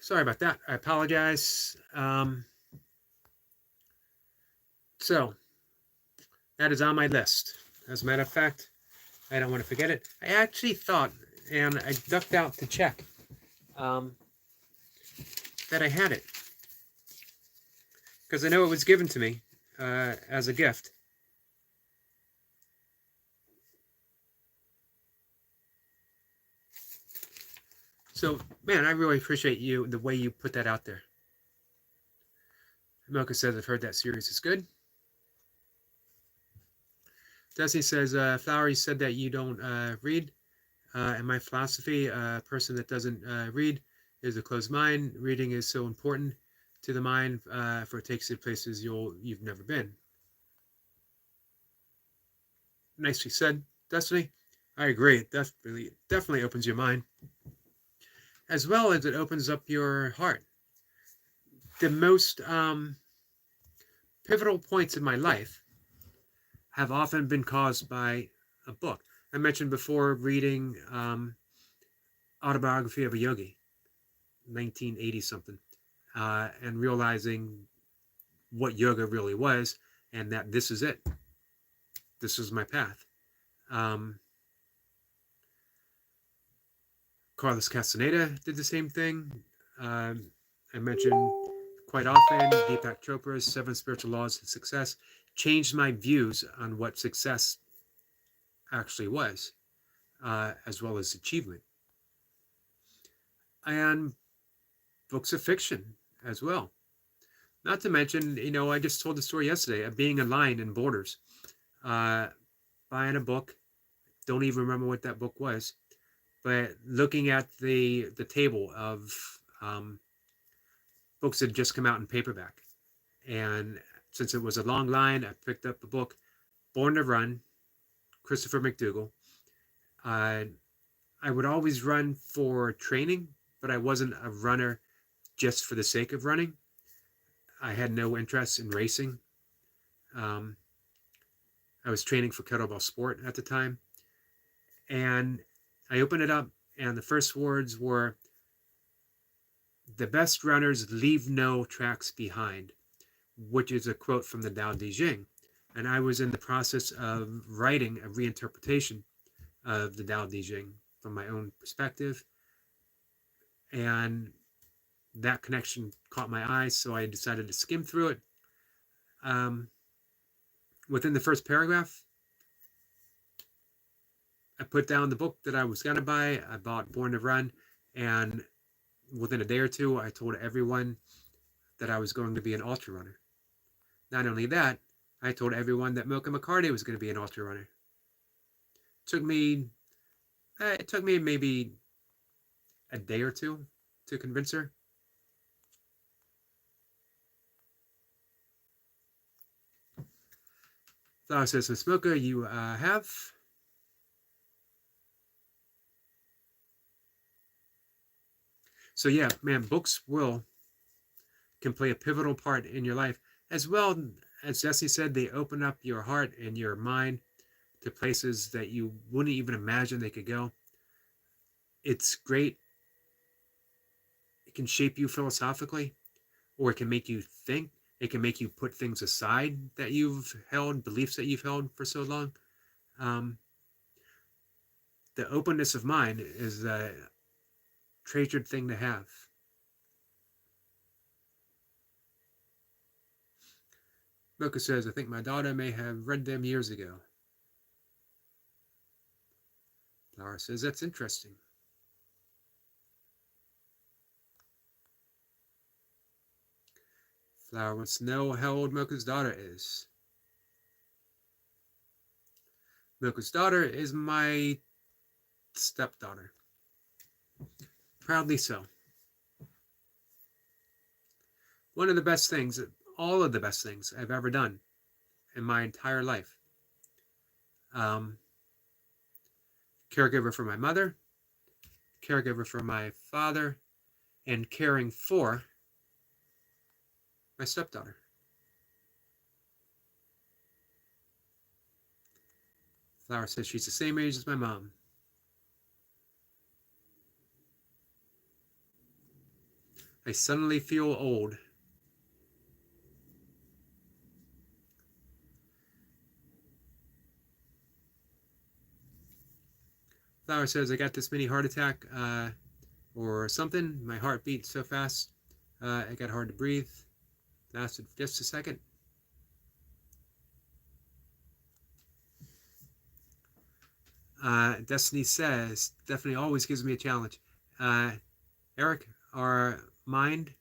Sorry about that. I apologize. So that is on my list. As a matter of fact, I don't want to forget it. I actually thought, and I ducked out to check, that I had it. Because I know it was given to me as a gift. So, man, I really appreciate you, the way you put that out there. Milka says, I've heard that series is good. Destiny says, Flowery said that you don't read. In my philosophy, a person that doesn't read is a closed mind. Reading is so important to the mind, for it takes you to places you've never been. Nicely said, Destiny. I agree. It definitely opens your mind, as well as it opens up your heart. The most pivotal points in my life have often been caused by a book. I mentioned before reading Autobiography of a Yogi, 1980 something, and realizing what yoga really was, and that this is it. This is my path. Carlos Castaneda did the same thing. I mentioned quite often Deepak Chopra's 7 Spiritual Laws of Success changed my views on what success actually was, as well as achievement. And books of fiction as well. Not to mention, I just told the story yesterday of being in line in Borders, buying a book. Don't even remember what that book was, but looking at the table of books that had just come out in paperback. And since it was a long line, I picked up the book, Born to Run, Christopher McDougall. I would always run for training, but I wasn't a runner just for the sake of running. I had no interest in racing. I was training for kettlebell sport at the time. And I opened it up, and the first words were, "The best runners leave no tracks behind," which is a quote from the Tao Te Ching. And I was in the process of writing a reinterpretation of the Tao Te Ching from my own perspective. And that connection caught my eye, so I decided to skim through it. Within the first paragraph, I put down the book that I was going to buy. I bought Born to Run, and within a day or two, I told everyone that I was going to be an ultra runner. Not only that, I told everyone that Milka McCarty was going to be an ultra runner. It took me maybe a day or two to convince her. Flower says, Miss Milka, you have. So yeah, man, books can play a pivotal part in your life. As well, as Jesse said, they open up your heart and your mind to places that you wouldn't even imagine they could go. It's great. It can shape you philosophically, or it can make you think. It can make you put things aside that you've held, beliefs that you've held for so long. The openness of mind is a treasured thing to have. Milka says, I think my daughter may have read them years ago. Laura says, that's interesting. Flower wants to know how old Milka's daughter is. Milka's daughter is my stepdaughter. Proudly so. One of the best things, all of the best things I've ever done in my entire life. Caregiver for my mother, caregiver for my father, and caring for my stepdaughter. Flower says she's the same age as my mom. I suddenly feel old. Flower says, I got this mini heart attack or something. My heart beat so fast, it got hard to breathe. Lasted just a second. Destiny says, definitely always gives me a challenge. Eric, our mind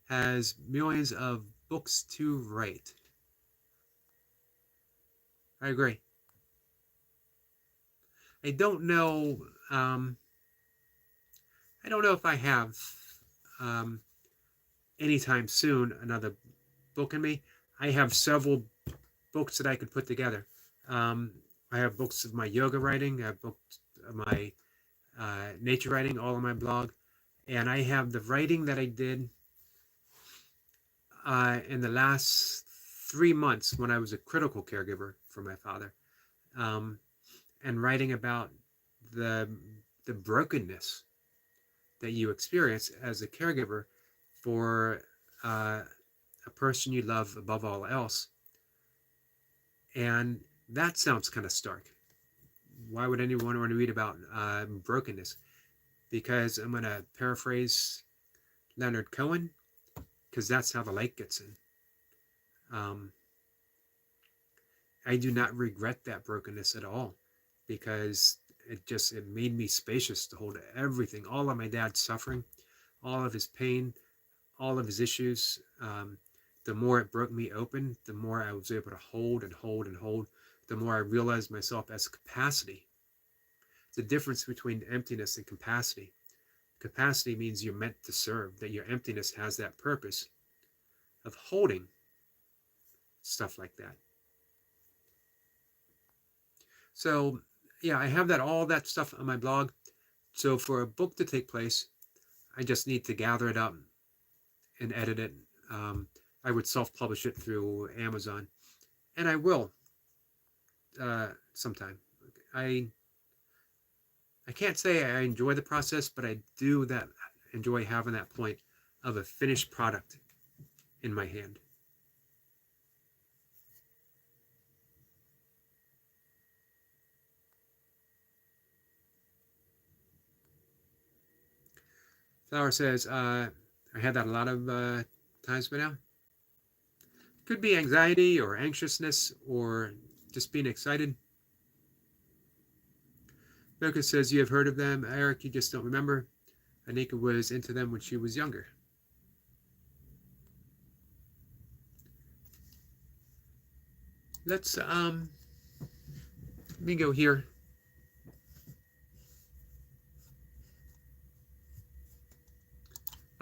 has millions of books to write. I agree. I don't know. I don't know if I have um, anytime soon another book in me. I have several books that I could put together. Um, I have books of my yoga writing. I have books of my nature writing, all on my blog, and I have the writing that I did in the last 3 months when I was a critical caregiver for my father, and writing about the the brokenness that you experience as a caregiver for a person you love above all else. And that sounds kind of stark. Why would anyone want to read about brokenness? Because I'm going to paraphrase Leonard Cohen, because that's how the light gets in. I do not regret that brokenness at all, because it made me spacious to hold everything, all of my dad's suffering, all of his pain, all of his issues. The more it broke me open, the more I was able to hold and hold and hold, the more I realized myself as capacity. The difference between emptiness and capacity. Capacity means you're meant to serve, that your emptiness has that purpose of holding stuff like that. So yeah, I have all that stuff on my blog. So for a book to take place, I just need to gather it up and edit it. I would self-publish it through Amazon, and I will sometime. I can't say I enjoy the process, but I do enjoy having that point of a finished product in my hand. Flower says, I had that a lot of times by now. Could be anxiety or anxiousness or just being excited. Mocha says, you have heard of them. Eric, you just don't remember. Anika was into them when she was younger. Let me go here.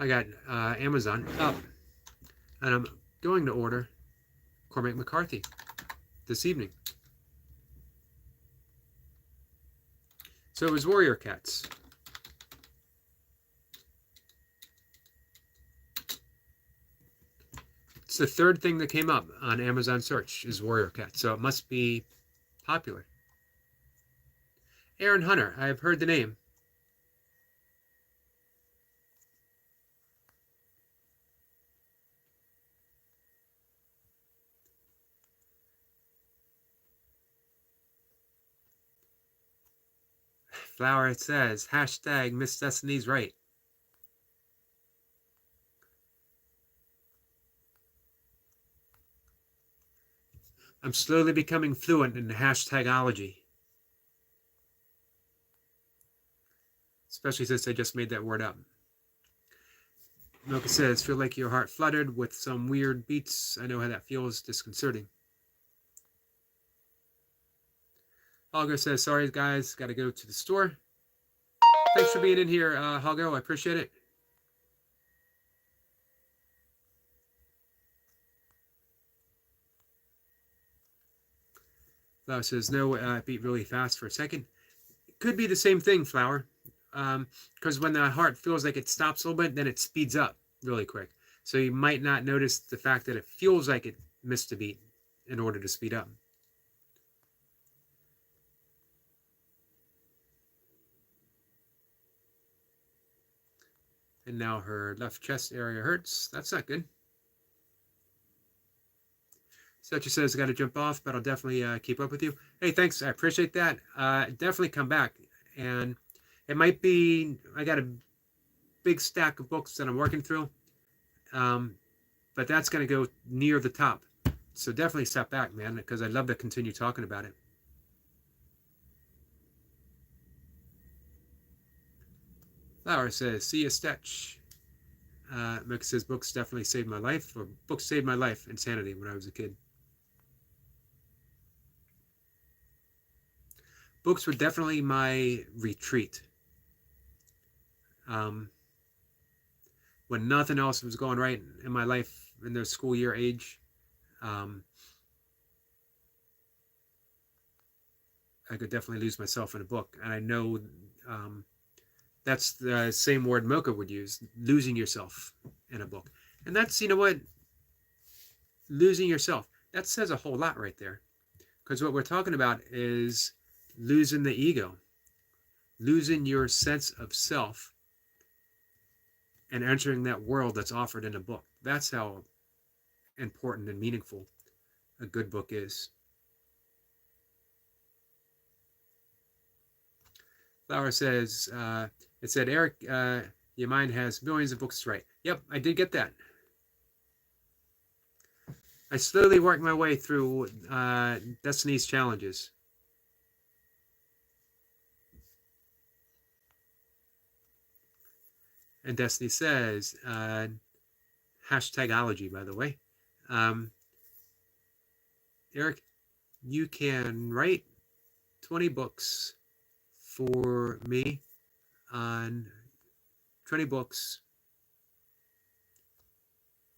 I got Amazon up, and I'm going to order Cormac McCarthy this evening. So it was Warrior Cats. It's the third thing that came up on Amazon search is Warrior Cats, so it must be popular. Aaron Hunter, I've heard the name. Flower, it says, hashtag Miss Destiny's right. I'm slowly becoming fluent in hashtagology. Especially since I just made that word up. Mocha says, feel like your heart fluttered with some weird beats. I know how that feels, disconcerting. Holger says, sorry guys, gotta go to the store. Thanks for being in here, Holger, I appreciate it. Flower says, no, it beat really fast for a second. It could be the same thing, Flower. Because when the heart feels like it stops a little bit, then it speeds up really quick. So you might not notice the fact that it feels like it missed a beat in order to speed up. And now her left chest area hurts. That's not good. Such says, got to jump off, but I'll definitely keep up with you. Hey, thanks. I appreciate that. Definitely come back. And it might be, I got a big stack of books that I'm working through, but that's going to go near the top. So definitely step back, man, because I'd love to continue talking about it. Flower says, see you, Stetch. Mick says, books definitely saved my life, or books saved my life, insanity, when I was a kid. Books were definitely my retreat. When nothing else was going right in my life in the school year age, I could definitely lose myself in a book. And I know that's the same word Mocha would use, losing yourself in a book. And that's, you know what, losing yourself, that says a whole lot right there. Because what we're talking about is losing the ego, losing your sense of self, and entering that world that's offered in a book. That's how important and meaningful a good book is. Flower says, it said, Eric, your mind has millions of books to write. Yep, I did get that. I slowly worked my way through Destiny's challenges. And Destiny says, hashtagology, by the way. Eric, you can write 20 books for me on 20 books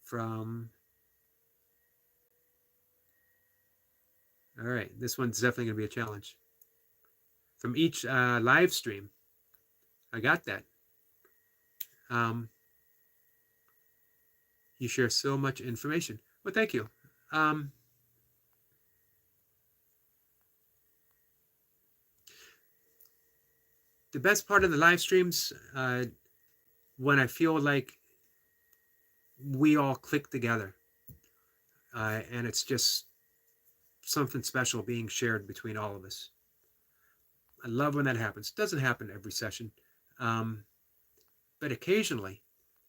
from, all right, this one's definitely going to be a challenge. From each live stream, I got that. You share so much information. Well, thank you. The best part of the live streams, when I feel like we all click together, and it's just something special being shared between all of us. I love when that happens. It doesn't happen every session, but occasionally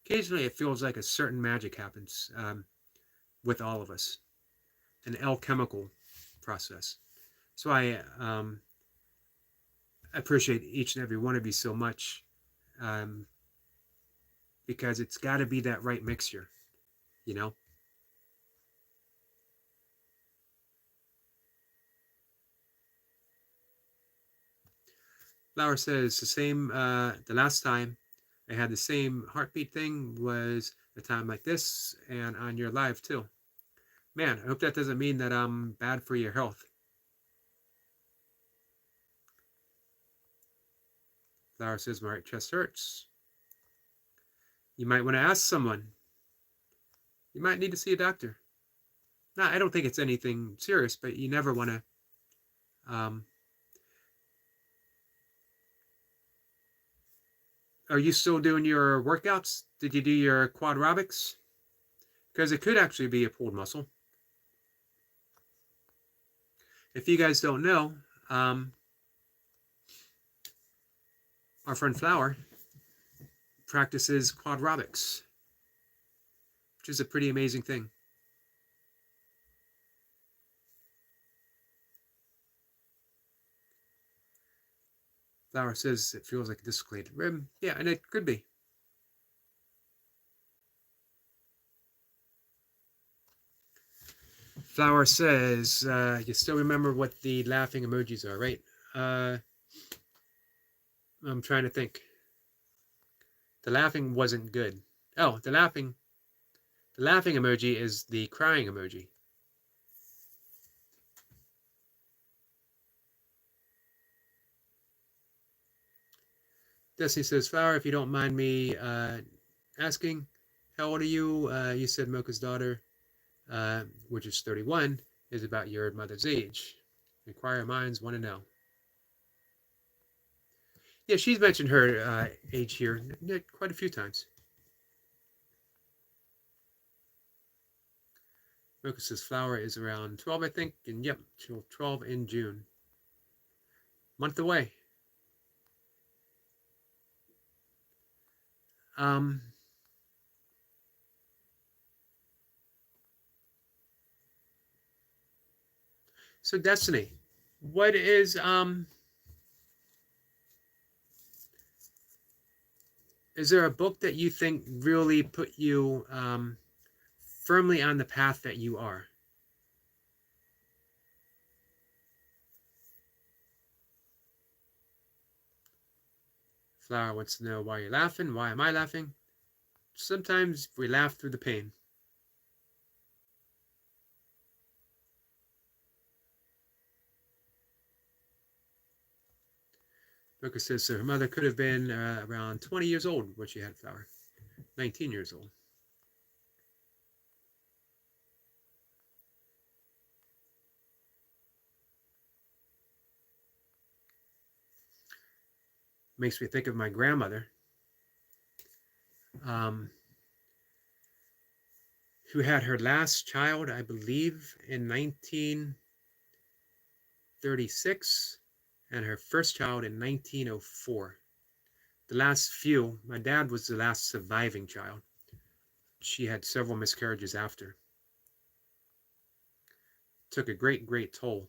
it feels like a certain magic happens with all of us, an alchemical process. So I appreciate each and every one of you so much, because it's got to be that right mixture, you know? Flower says the same, the last time I had the same heartbeat thing was a time like this and on your live too. Man, I hope that doesn't mean that I'm bad for your health. Flower says my right chest hurts. You might want to ask someone. You might need to see a doctor. No, I don't think it's anything serious, but you never want to are you still doing your workouts? Did you do your quad aerobics? Because it could actually be a pulled muscle. If you guys don't know, our friend Flower practices quad aerobics, which is a pretty amazing thing. Flower says it feels like a dislocated rib. Yeah, and it could be. Flower says, you still remember what the laughing emojis are, right? I'm trying to think. The laughing wasn't good. Oh, the laughing emoji is the crying emoji. Destiny says, Flower, if you don't mind me asking, how old are you? You said Mocha's daughter, which is 31, is about your mother's age. Inquirer minds want to know. Yeah, she's mentioned her age here quite a few times. Mocha's flower is around 12, I think, and yep, 12 in June. Month away. So Destiny, what is there a book that you think really put you firmly on the path that you are? Flower wants to know why you're laughing. Why am I laughing? Sometimes we laugh through the pain. Mocha says so her mother could have been around 20 years old when she had Flower. 19 years old. Makes me think of my grandmother, who had her last child, I believe, in 1936, and her first child in 1904. The last few, my dad was the last surviving child. She had several miscarriages after. Took a great, great toll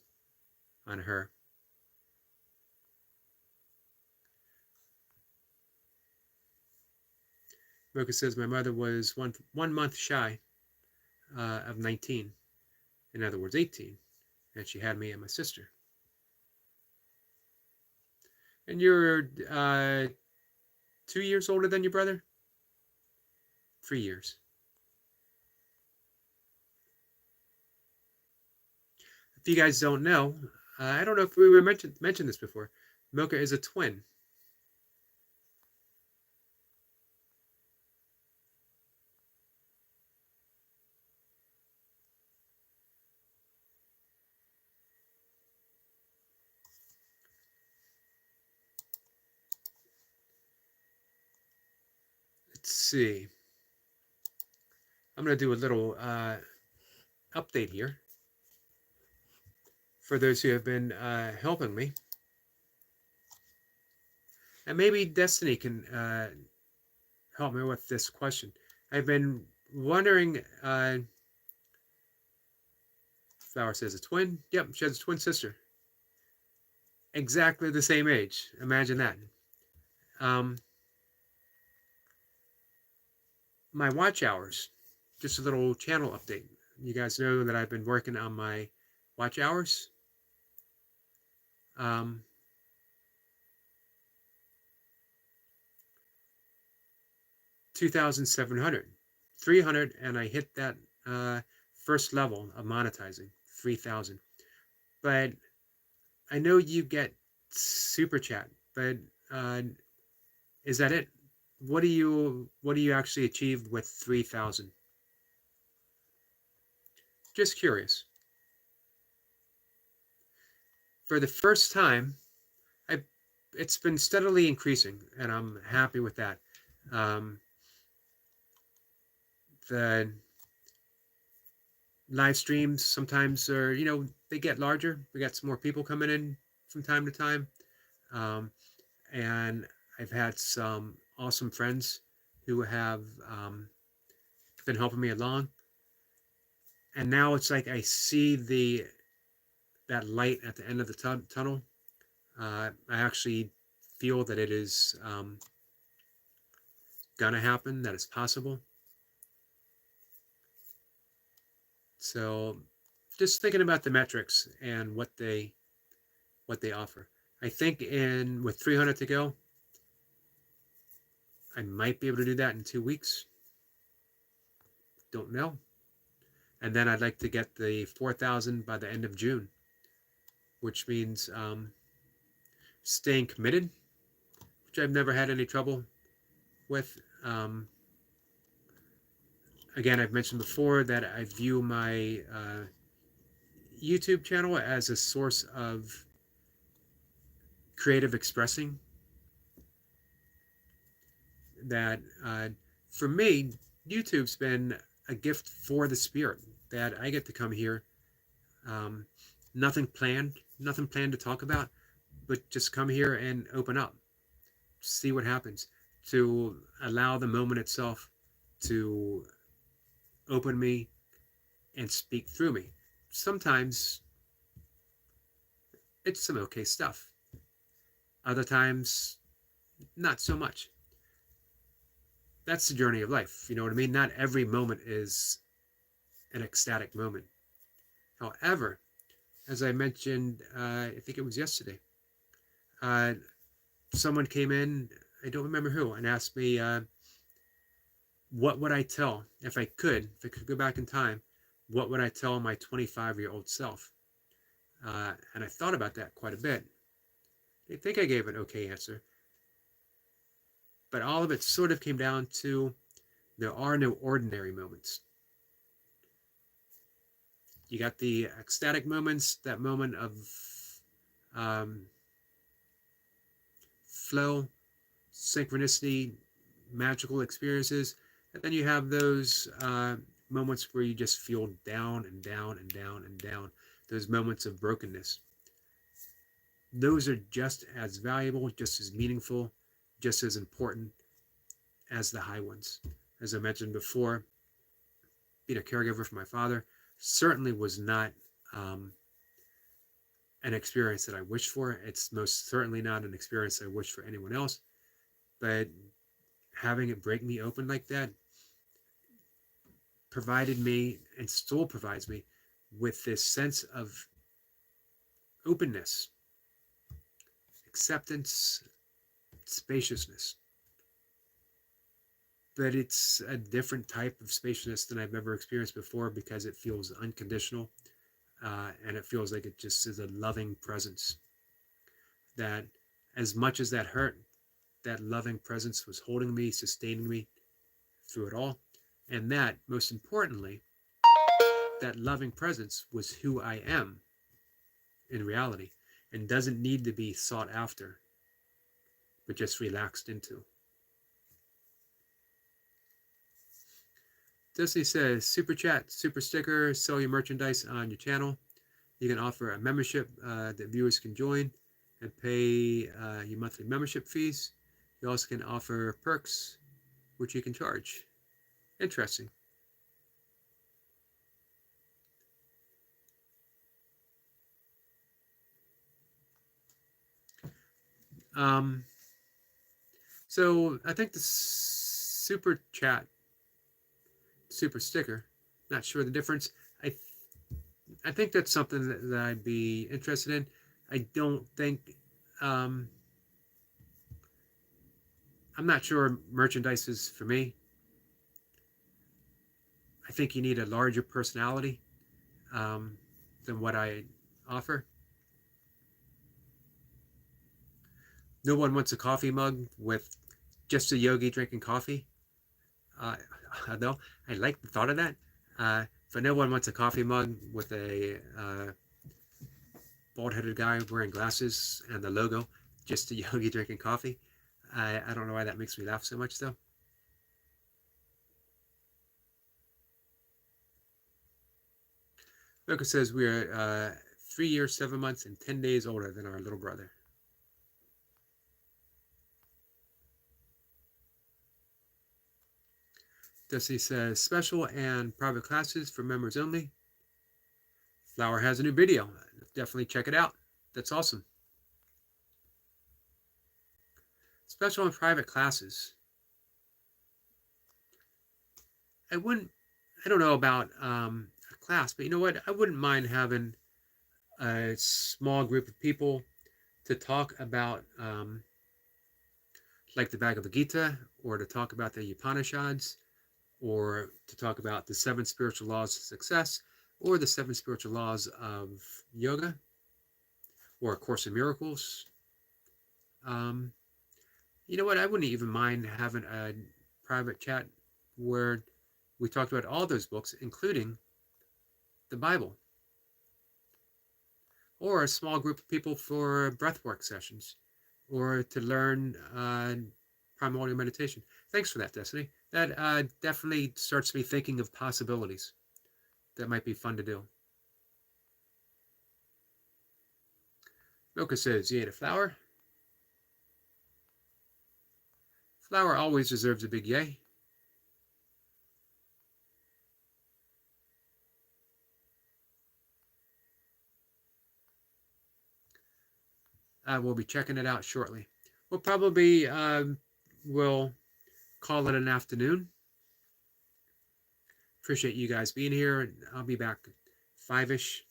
on her. Mocha says my mother was one month shy of 19. In other words, 18. And she had me and my sister. And you're 2 years older than your brother? 3 years. If you guys don't know, I don't know if we were mentioned this before. Mocha is a twin. Let's see. I'm going to do a little update here for those who have been helping me. And maybe Destiny can help me with this question. I've been wondering, Flower says a twin. Yep, she has a twin sister. Exactly the same age. Imagine that. My watch hours, just a little channel update. You guys know that I've been working on my watch hours. 2,700, 300, and I hit that first level of monetizing, 3,000. But I know you get super chat, but is that it? What do you actually achieve with 3,000? Just curious. For the first time, it's been steadily increasing, and I'm happy with that. The live streams sometimes are, they get larger. We got some more people coming in from time to time. And I've had some awesome friends who have been helping me along. And now it's like I see that light at the end of the tunnel. I actually feel that it is gonna happen, that it's possible. So just thinking about the metrics and what they offer. I think with 300 to go, I might be able to do that in 2 weeks. Don't know. And then I'd like to get the 4,000 by the end of June, which means staying committed, which I've never had any trouble with. Again, I've mentioned before that I view my YouTube channel as a source of creative expressing. That for me, YouTube's been a gift for the spirit. that I get to come here, um, nothing planned to talk about, but just come here and open up, see what happens, to allow the moment itself to open me and speak through me. Sometimes it's some okay stuff. Other times, not so much. That's the journey of life. You know what I mean? Not every moment is an ecstatic moment. However, as I mentioned, I think it was yesterday, uh, someone came in, I don't remember who, and asked me, what would I tell, if I could go back in time, what would I tell my 25-year-old self? And I thought about that quite a bit. I think I gave an okay answer. But all of it sort of came down to, there are no ordinary moments. You got the ecstatic moments, that moment of flow, synchronicity, magical experiences. And then you have those moments where you just feel down and down and down and down. Those moments of brokenness. Those are just as valuable, just as meaningful, just as important as the high ones. As I mentioned before, being a caregiver for my father certainly was not an experience that I wished for. It's most certainly not an experience I wish for anyone else. But having it break me open like that provided me, and still provides me, with this sense of openness, acceptance, spaciousness. But it's a different type of spaciousness than I've ever experienced before, because it feels unconditional, and it feels like it just is a loving presence. That as much as that hurt, that loving presence was holding me, sustaining me through it all. And that, most importantly, that loving presence was who I am in reality, and doesn't need to be sought after, but just relaxed into. Destiny says, super chat, super sticker, sell your merchandise on your channel. You can offer a membership that viewers can join and pay your monthly membership fees. You also can offer perks, which you can charge. Interesting. So I think the super chat, super sticker, not sure the difference. I think that's something that I'd be interested in. I don't think, I'm not sure merchandise is for me. I think you need a larger personality than what I offer. No one wants a coffee mug with just a yogi drinking coffee. Though I like the thought of that. But no one wants a coffee mug with a bald-headed guy wearing glasses and the logo, just a yogi drinking coffee. I don't know why that makes me laugh so much, though. Mocha says we are 3 years, 7 months, and 10 days older than our little brother. Dusty says, special and private classes for members only. Flower has a new video. Definitely check it out. That's awesome. Special and private classes. I don't know about a class, but you know what? I wouldn't mind having a small group of people to talk about like the Bhagavad Gita, or to talk about the Upanishads, or to talk about the 7 spiritual laws of success, or the 7 spiritual laws of yoga, or A Course in Miracles. You know what? I wouldn't even mind having a private chat where we talked about all those books, including the Bible. Or a small group of people for breathwork sessions, or to learn primordial meditation. Thanks for that, Destiny. That definitely starts me thinking of possibilities. that might be fun to do. Mocha says, you ate a flower? Flower always deserves a big yay. We'll be checking it out shortly. We'll probably will call it an afternoon. Appreciate you guys being here. I'll be back 5-ish.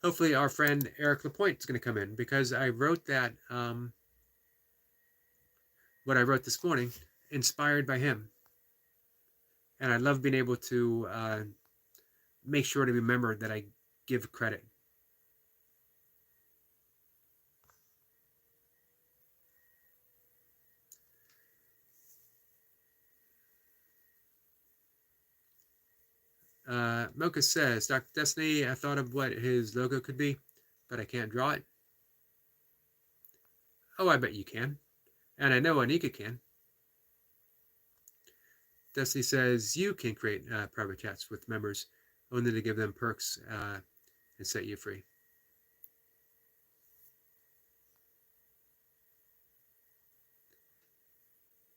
Hopefully our friend Eric Lapointe is going to come in, because I wrote that, what I wrote this morning, inspired by him. And I love being able to make sure to remember that I give credit. Mocha says, Dr. Destiny, I thought of what his logo could be, but I can't draw it. Oh, I bet you can. And I know Anika can. Destiny says, you can create private chats with members, only to give them perks and set you free.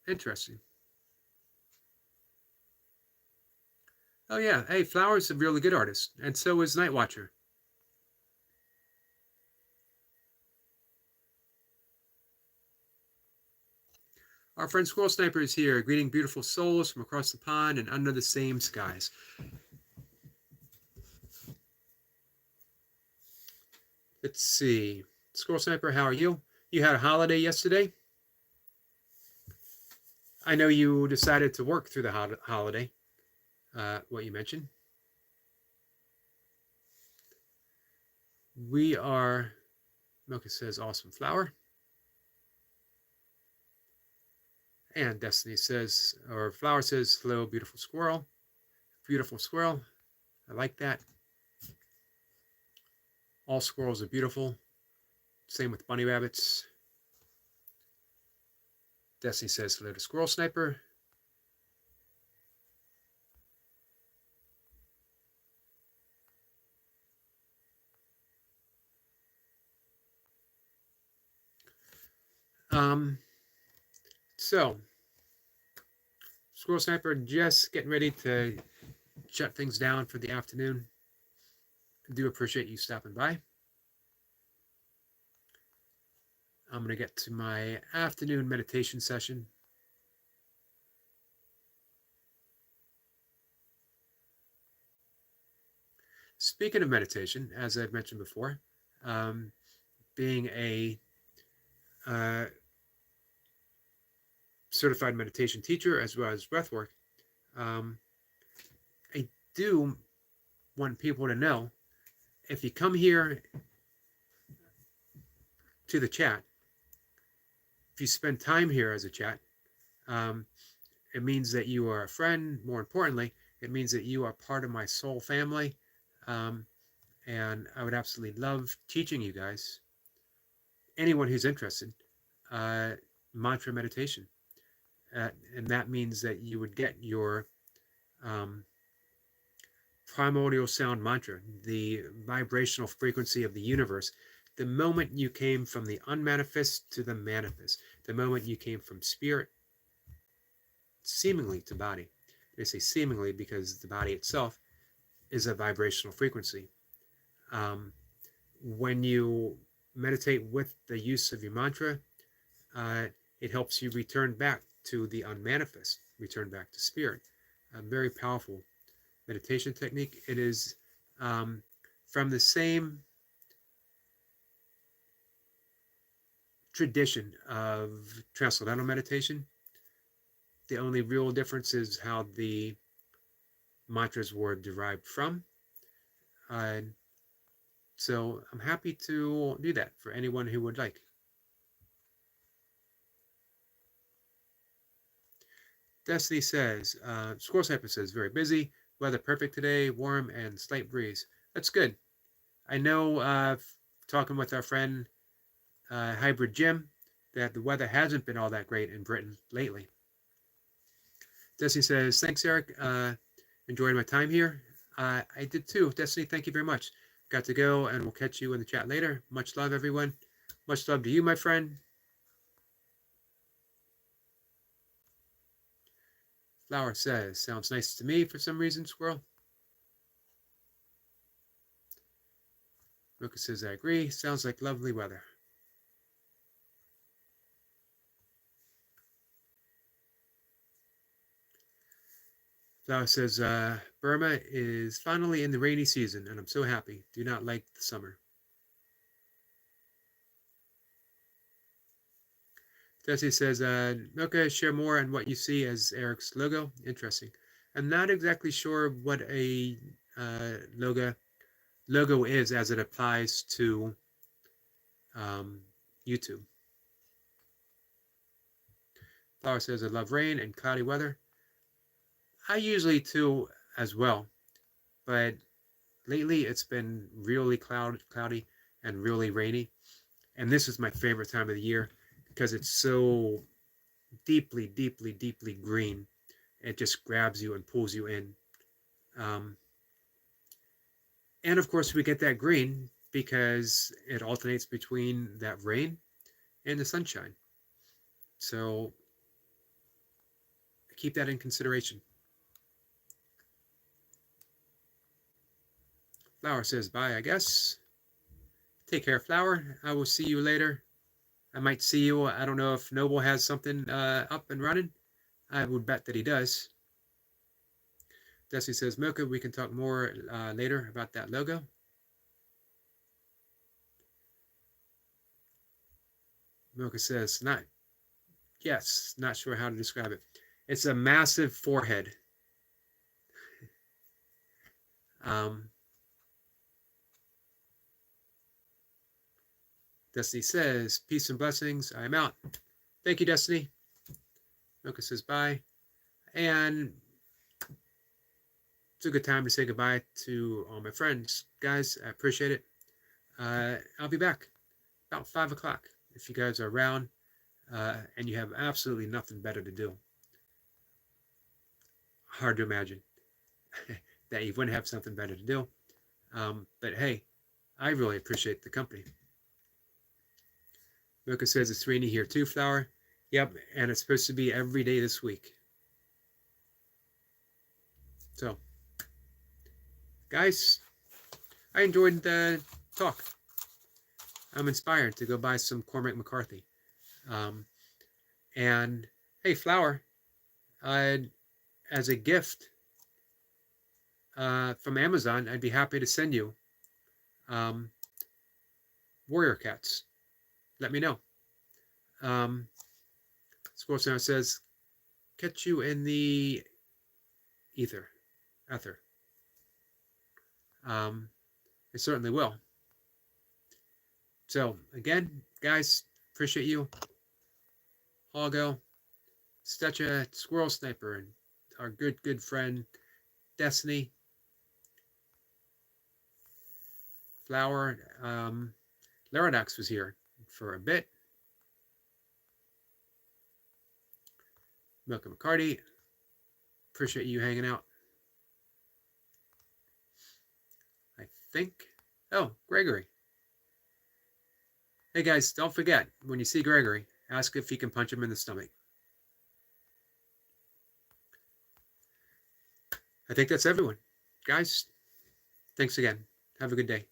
Interesting. Oh yeah, hey, Flower's a really good artist, and so is Nightwatcher. Our friend Squirrel Sniper is here, greeting beautiful souls from across the pond and under the same skies. Let's see. Squirrel Sniper, how are you? You had a holiday yesterday? I know you decided to work through the holiday, what you mentioned. We are, Mocha says, awesome flower. And Destiny says, or Flower says, hello, beautiful squirrel. Beautiful squirrel. I like that. All squirrels are beautiful. Same with bunny rabbits. Destiny says, hello to Squirrel Sniper. So, Squirrel Sniper just getting ready to shut things down for the afternoon. I do appreciate you stopping by. I'm going to get to my afternoon meditation session. Speaking of meditation, as I've mentioned before, being a certified meditation teacher as well as breathwork, I do want people to know, if you come here to the chat, if you spend time here as a chat, it means that you are a friend. More importantly, it means that you are part of my soul family. And I would absolutely love teaching you guys, anyone who's interested, mantra meditation. And that means that you would get your primordial sound mantra, the vibrational frequency of the universe, the moment you came from the unmanifest to the manifest, the moment you came from spirit, seemingly, to body. They say seemingly because the body itself is a vibrational frequency. When you meditate with the use of your mantra, it helps you return back to the unmanifest, return back to spirit. A very powerful meditation technique. It is from the same tradition of transcendental meditation. The only real difference is how the mantras were derived from. So I'm happy to do that for anyone who would like. Destiny says, Squirrel Sniper says, very busy, weather perfect today, warm and slight breeze. That's good. I know, talking with our friend Hybrid Jim, that the weather hasn't been all that great in Britain lately. Destiny says, thanks, Eric. Enjoyed my time here. I did too. Destiny, thank you very much. Got to go, and we'll catch you in the chat later. Much love, everyone. Much love to you, my friend. Flower says, sounds nice to me for some reason, Squirrel. Mocha says, I agree. Sounds like lovely weather. Flower says, Burma is finally in the rainy season, and I'm so happy. Do not like the summer. Jesse says, Mocha, share more on what you see as Eric's logo. Interesting. I'm not exactly sure what a logo is as it applies to YouTube. Flower says, I love rain and cloudy weather. I usually too as well, but lately it's been really cloudy and really rainy. And this is my favorite time of the year because it's so deeply, deeply, deeply green. It just grabs you and pulls you in. And of course, we get that green because it alternates between that rain and the sunshine. So keep that in consideration. Flower says bye, I guess. Take care, Flower. I will see you later. I might see you. I don't know if Noble has something up and running. I would bet that he does. Desi says, Mocha, we can talk more later about that logo. Mocha says, not sure how to describe it. It's a massive forehead. Destiny says, peace and blessings. I'm out. Thank you, Destiny. Mocha says bye. And it's a good time to say goodbye to all my friends. Guys, I appreciate it. I'll be back about 5 o'clock if you guys are around and you have absolutely nothing better to do. Hard to imagine that you wouldn't have something better to do. But hey, I really appreciate the company. Mocha says it's rainy here too, Flower. Yep, and it's supposed to be every day this week. So, guys, I enjoyed the talk. I'm inspired to go buy some Cormac McCarthy. And hey, Flower, as a gift from Amazon, I'd be happy to send you warrior cats. Let me know. Squirrel Sound says, catch you in the ether. It certainly will. So again, guys, appreciate you. Holgo, such a Squirrel Sniper, and our good friend Destiny, Flower, Laradox was here for a bit. Milka McCarty, appreciate you hanging out. I think, oh, Gregory. Hey guys, don't forget, when you see Gregory, ask if you can punch him in the stomach. I think that's everyone. Guys, thanks again. Have a good day.